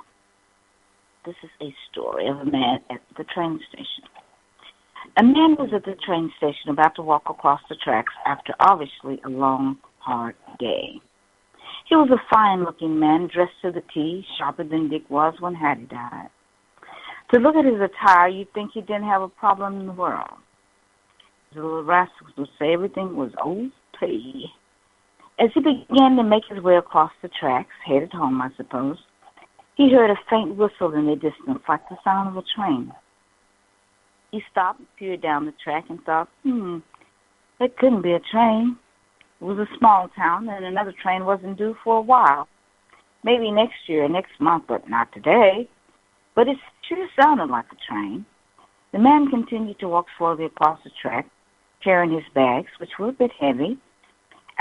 This is a story of a man at the train station. A man was at the train station about to walk across the tracks after obviously a long, hard day. He was a fine-looking man, dressed to the T, sharper than Dick was when Hattie died. To look at his attire, you'd think he didn't have a problem in the world. The little rascals would say everything was okay. As he began to make his way across the tracks, headed home, I suppose, he heard a faint whistle in the distance, like the sound of a train. He stopped, peered down the track, and thought, that couldn't be a train. It was a small town, and another train wasn't due for a while. Maybe next year, next month, but not today. But it sure sounded like a train. The man continued to walk slowly across the track, carrying his bags, which were a bit heavy.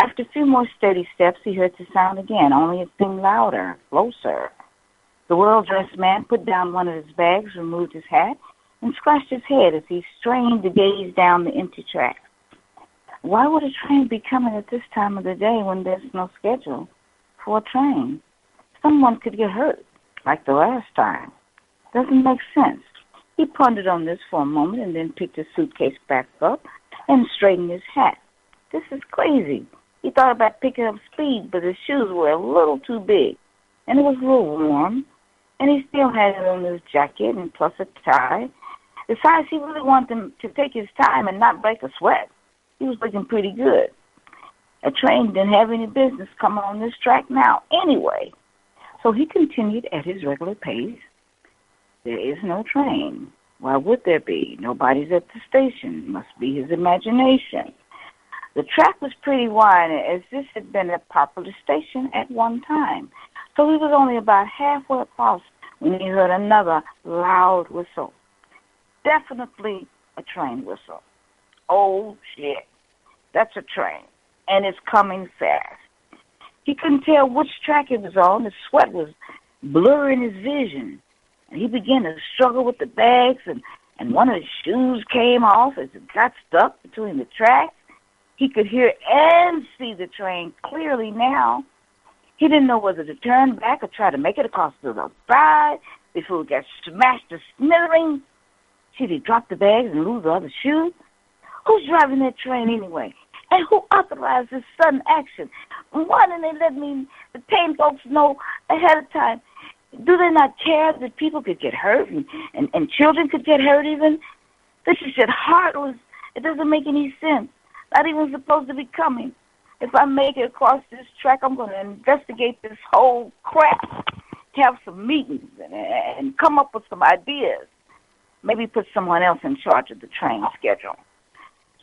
After a few more steady steps, he heard the sound again, only it seemed louder, closer. The well-dressed man put down one of his bags, removed his hat, and scratched his head as he strained to gaze down the empty track. Why would a train be coming at this time of the day when there's no schedule for a train? Someone could get hurt, like the last time. Doesn't make sense. He pondered on this for a moment and then picked his suitcase back up and straightened his hat. This is crazy. He thought about picking up speed, but his shoes were a little too big, and it was a little warm, and he still had on his jacket and plus a tie. Besides, he really wanted them to take his time and not break a sweat. He was looking pretty good. A train didn't have any business coming on this track now anyway. So he continued at his regular pace. There is no train. Why would there be? Nobody's at the station. Must be his imagination. The track was pretty wide, as this had been a popular station at one time. So he was only about halfway across when he heard another loud whistle. Definitely a train whistle. Oh, shit. That's a train, and it's coming fast. He couldn't tell which track it was on. The sweat was blurring his vision, and he began to struggle with the bags, and one of his shoes came off as it got stuck between the tracks. He could hear and see the train clearly now. He didn't know whether to turn back or try to make it across to the side before it got smashed to smithereens. Should he drop the bags and lose the other shoes? Who's driving that train anyway? And who authorized this sudden action? Why didn't they let me, the tame folks, know ahead of time? Do they not care that people could get hurt and children could get hurt even? This is just heartless. It doesn't make any sense. Not even supposed to be coming. If I make it across this track, I'm going to investigate this whole crap, have some meetings, and come up with some ideas. Maybe put someone else in charge of the train schedule,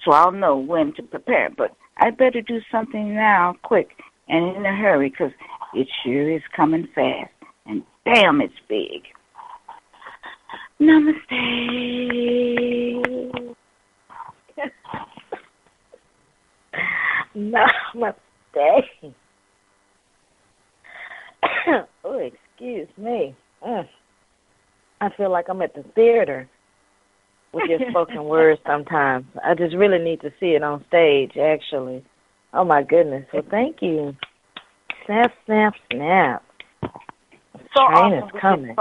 so I'll know when to prepare. But I better do something now, quick, and in a hurry, because it sure is coming fast. And damn, it's big. Namaste. Namaste. Oh, excuse me. I feel like I'm at the theater with your spoken words sometimes. I just really need to see it on stage, actually. Oh, my goodness. Well, thank you. Snap, snap, snap. So train is often coming.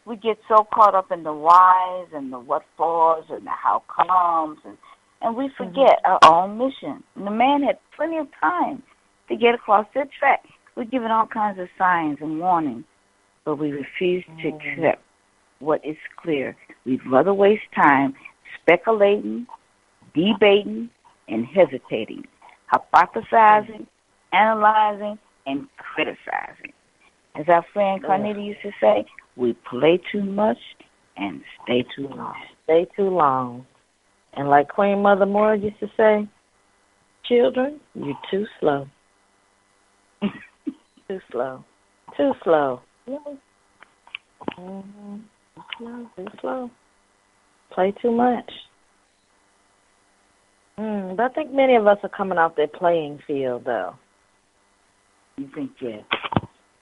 We get so caught up in the whys and the what fors and the how comes, and we forget our own mission. And the man had plenty of time to get across that track. We're given all kinds of signs and warnings, but we refuse to accept what is clear. We'd rather waste time speculating, debating, and hesitating, hypothesizing, analyzing, and criticizing. As our friend Carnita used to say, we play too much and stay too long. Stay too long. And like Queen Mother Moore used to say, children, you're too slow. Too slow. Too slow. Too slow. Play too much. But I think many of us are coming off their playing field, though. You think, yes.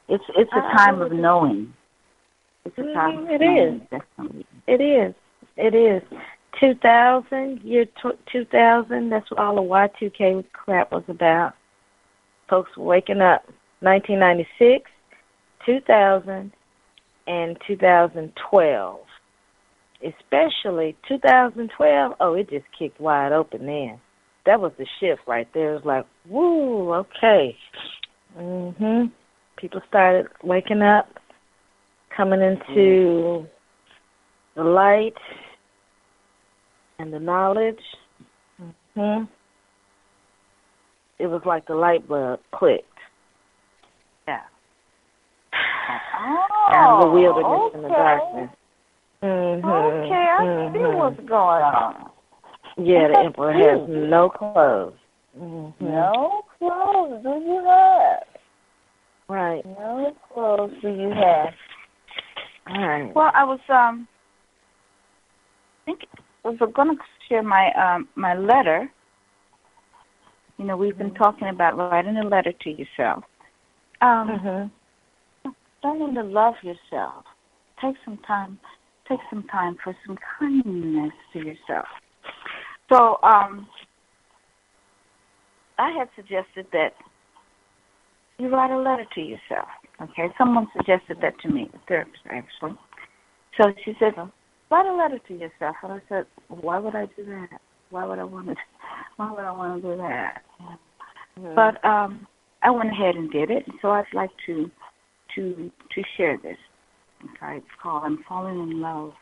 It's a time of knowing. It's a time of knowing. Definitely. It is. 2000, year 2000, that's what all the Y2K crap was about. Folks were waking up. 1996, 2000, and 2012. Especially 2012, it just kicked wide open then. That was the shift right there. It was like, woo, okay. People started waking up, coming into the light and the knowledge. It was like the light bulb clicked. Yeah. Out of the wilderness and the darkness. Okay, I see what's going on. Yeah, the emperor has no clothes. No clothes do you have? Right. No clothes do you have? All right. Well, I was going to share my letter. You know, we've been talking about writing a letter to yourself. Learning to love yourself. Take some time for some kindness to yourself. So, I had suggested that you write a letter to yourself. Okay, someone suggested that to me, a therapist actually. So she said, write a letter to yourself. And I said, why would I do that? Why would I want to do that? But I went ahead and did it. So I'd like to share this. Okay, it's called I'm Falling in Love.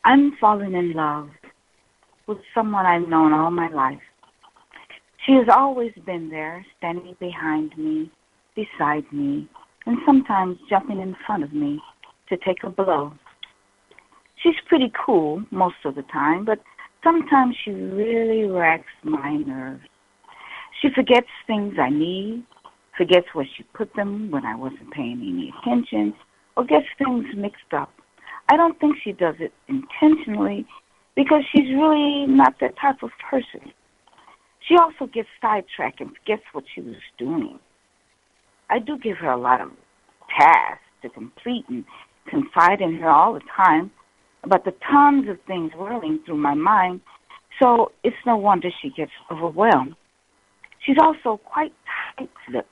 I'm falling in love with someone I've known all my life. She has always been there, standing behind me, beside me, and sometimes jumping in front of me to take a blow. She's pretty cool most of the time, but sometimes she really racks my nerves. She forgets things I need, forgets where she put them when I wasn't paying any attention, or gets things mixed up. I don't think she does it intentionally because she's really not that type of person. She also gets sidetracked and forgets what she was doing. I do give her a lot of tasks to complete and confide in her all the time about the tons of things whirling through my mind, so it's no wonder she gets overwhelmed. She's also quite tight-lipped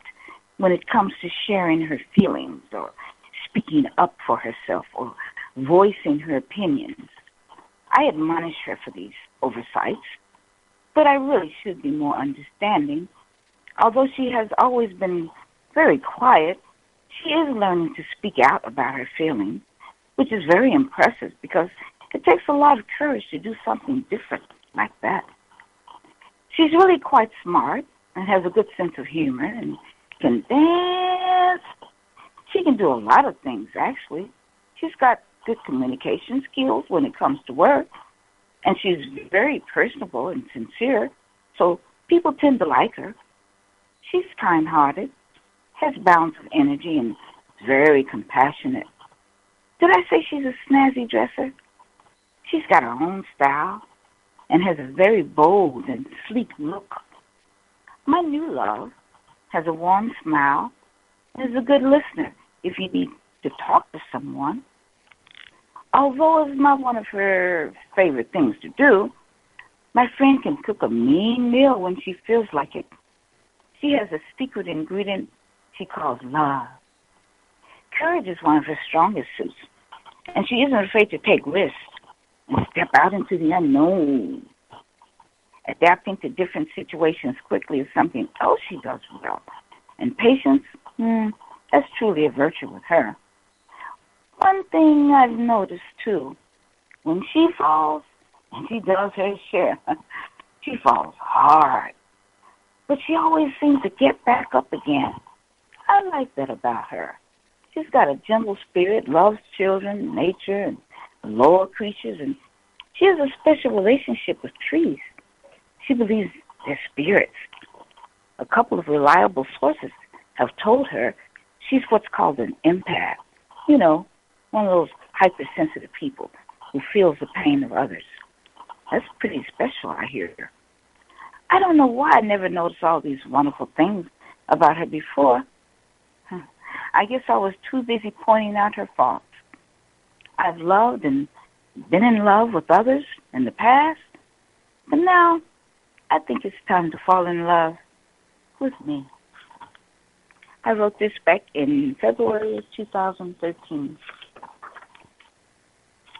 when it comes to sharing her feelings or speaking up for herself or voicing her opinions. I admonish her for these oversights, but I really should be more understanding. Although she has always been very quiet, she is learning to speak out about her feelings, which is very impressive because it takes a lot of courage to do something different like that. She's really quite smart and has a good sense of humor and can dance. She can do a lot of things, actually. She's got good communication skills when it comes to work, and she's very personable and sincere, so people tend to like her. She's kind-hearted, has bounds of energy, and very compassionate. Did I say she's a snazzy dresser? She's got her own style and has a very bold and sleek look. My new love has a warm smile and is a good listener if you need to talk to someone. Although it's not one of her favorite things to do, my friend can cook a mean meal when she feels like it. She has a secret ingredient she calls love. Courage is one of her strongest suits, and she isn't afraid to take risks and step out into the unknown. Adapting to different situations quickly is something else she does well. And patience, that's truly a virtue with her. One thing I've noticed, too, when she falls, and she does her share, she falls hard. But she always seems to get back up again. I like that about her. She's got a gentle spirit, loves children, nature, and lower creatures, and she has a special relationship with trees. She believes they're spirits. A couple of reliable sources have told her she's what's called an empath. You know, one of those hypersensitive people who feels the pain of others. That's pretty special, I hear. I don't know why I never noticed all these wonderful things about her before. I guess I was too busy pointing out her faults. I've loved and been in love with others in the past, but now I think it's time to fall in love with me. I wrote this back in February of 2013.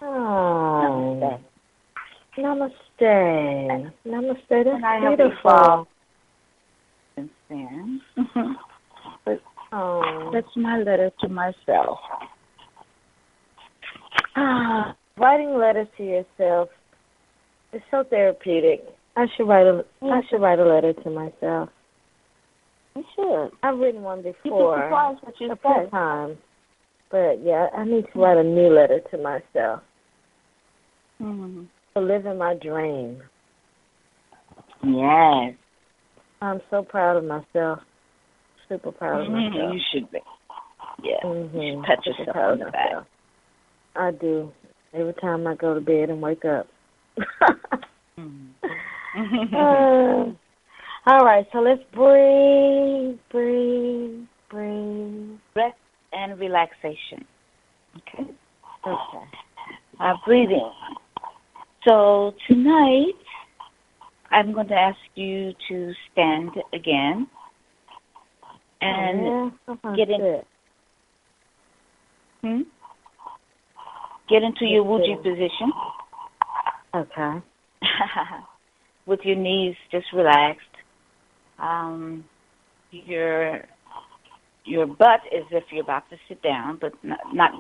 Oh, namaste. Namaste. That's And I have beautiful. evolved since then. But that's my letter to myself. Writing letters to yourself is so therapeutic. I should write a letter to myself. You should. I've written one before. You'd be surprised what you a few times. But yeah, I need to write a new letter to myself. To live in my dream. Yes. I'm so proud of myself. Super proud of myself. You should be. Yeah. You should pat Super yourself proud on of the back. myself. I do. Every time I go to bed and wake up. All right, so let's breathe. Rest and relaxation. Okay. Breathing. So tonight, I'm going to ask you to stand again and get into your Wuji position. Okay. With your knees just relaxed. Your butt as if you're about to sit down, but not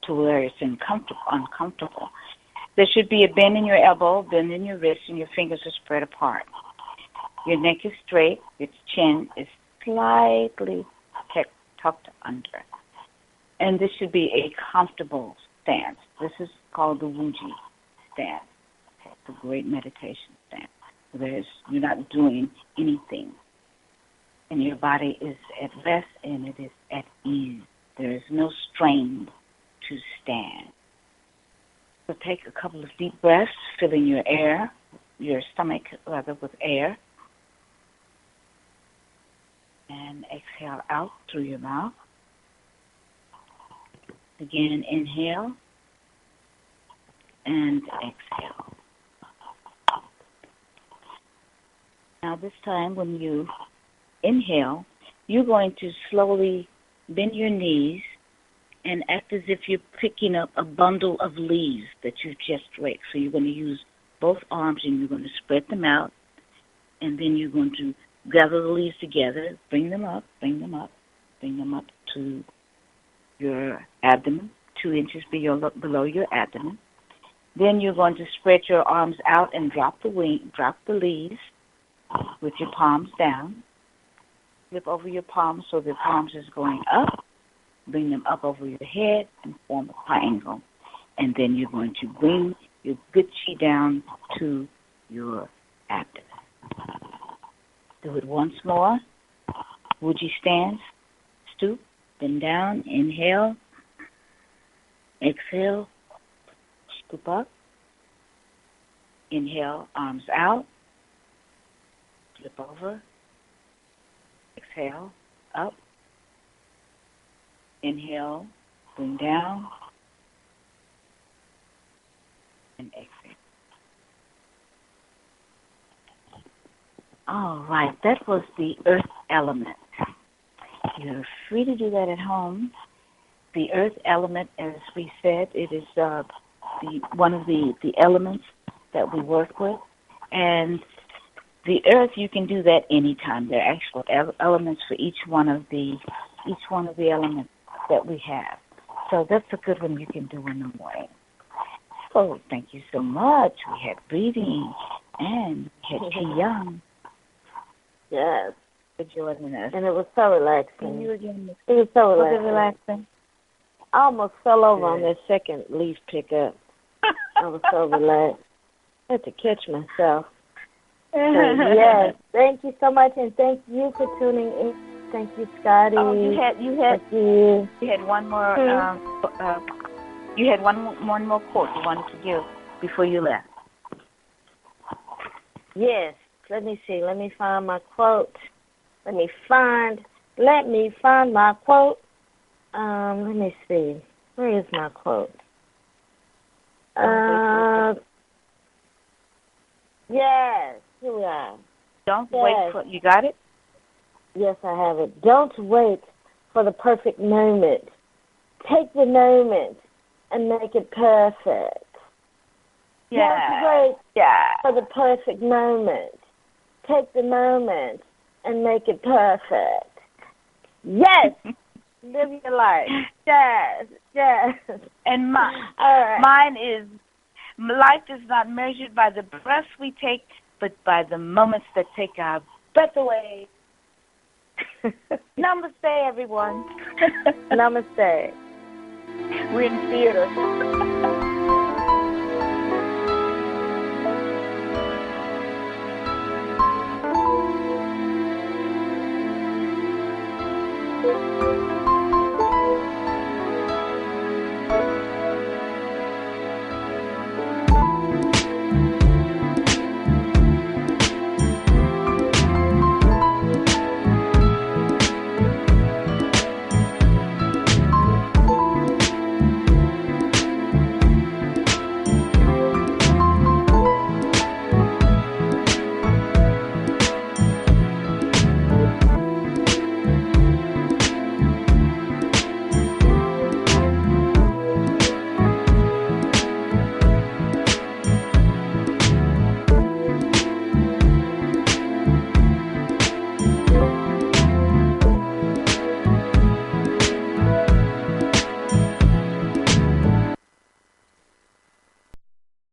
to where it's uncomfortable. There should be a bend in your elbow, bend in your wrist, and your fingers are spread apart. Your neck is straight. Your chin is slightly tucked under. And this should be a comfortable stance. This is called the Wuji stance. Okay, it's a great meditation stance. You're not doing anything. And your body is at rest and it is at ease. There is no strain to stand. So take a couple of deep breaths, filling your stomach with air. And exhale out through your mouth. Again, inhale and exhale. Now this time when you inhale, you're going to slowly bend your knees and act as if you're picking up a bundle of leaves that you've just raked. So you're going to use both arms and you're going to spread them out, and then you're going to gather the leaves together, bring them up to your abdomen, 2 inches below your abdomen. Then you're going to spread your arms out and drop the leaves with your palms down. Flip over your palms so the palms is going up. Bring them up over your head and form a triangle. And then you're going to bring your good chi down to your abdomen. Do it once more. Wuji stance. Stoop. Bend down. Inhale. Exhale. Scoop up. Inhale. Arms out. Flip over. Exhale. Up. Inhale. Bring down. And exhale. All right. That was the earth element. You're free to do that at home. The earth element, as we said, it is one of the elements that we work with. And the earth, you can do that anytime. There are actual elements for each one of the elements that we have. So that's a good one you can do in the morning. So thank you so much. We had breathing and we had Qi Yang. Yes. For joining us. And it was so relaxing. You again. It was so relaxing. Was it relaxing? I almost fell over on that second leaf pickup. I was so relaxed. I had to catch myself. So, yes, thank you so much, and thank you for tuning in. Thank you, Scotty. Oh, you had one more. You had one more quote you wanted to give before you left. Yes. Let me see. Let me find my quote. Let me find my quote. Let me see. Where is my quote? Yes. Here we are. Don't wait for. You got it? Yes, I have it. Don't wait for the perfect moment. Take the moment and make it perfect. Yeah. Don't wait for the perfect moment. Take the moment and make it perfect. Yes. Live your life. Yes. Yes. And mine is, life is not measured by the breaths we take, but by the moments that take our breath away. Namaste, everyone. Namaste. We're in theater.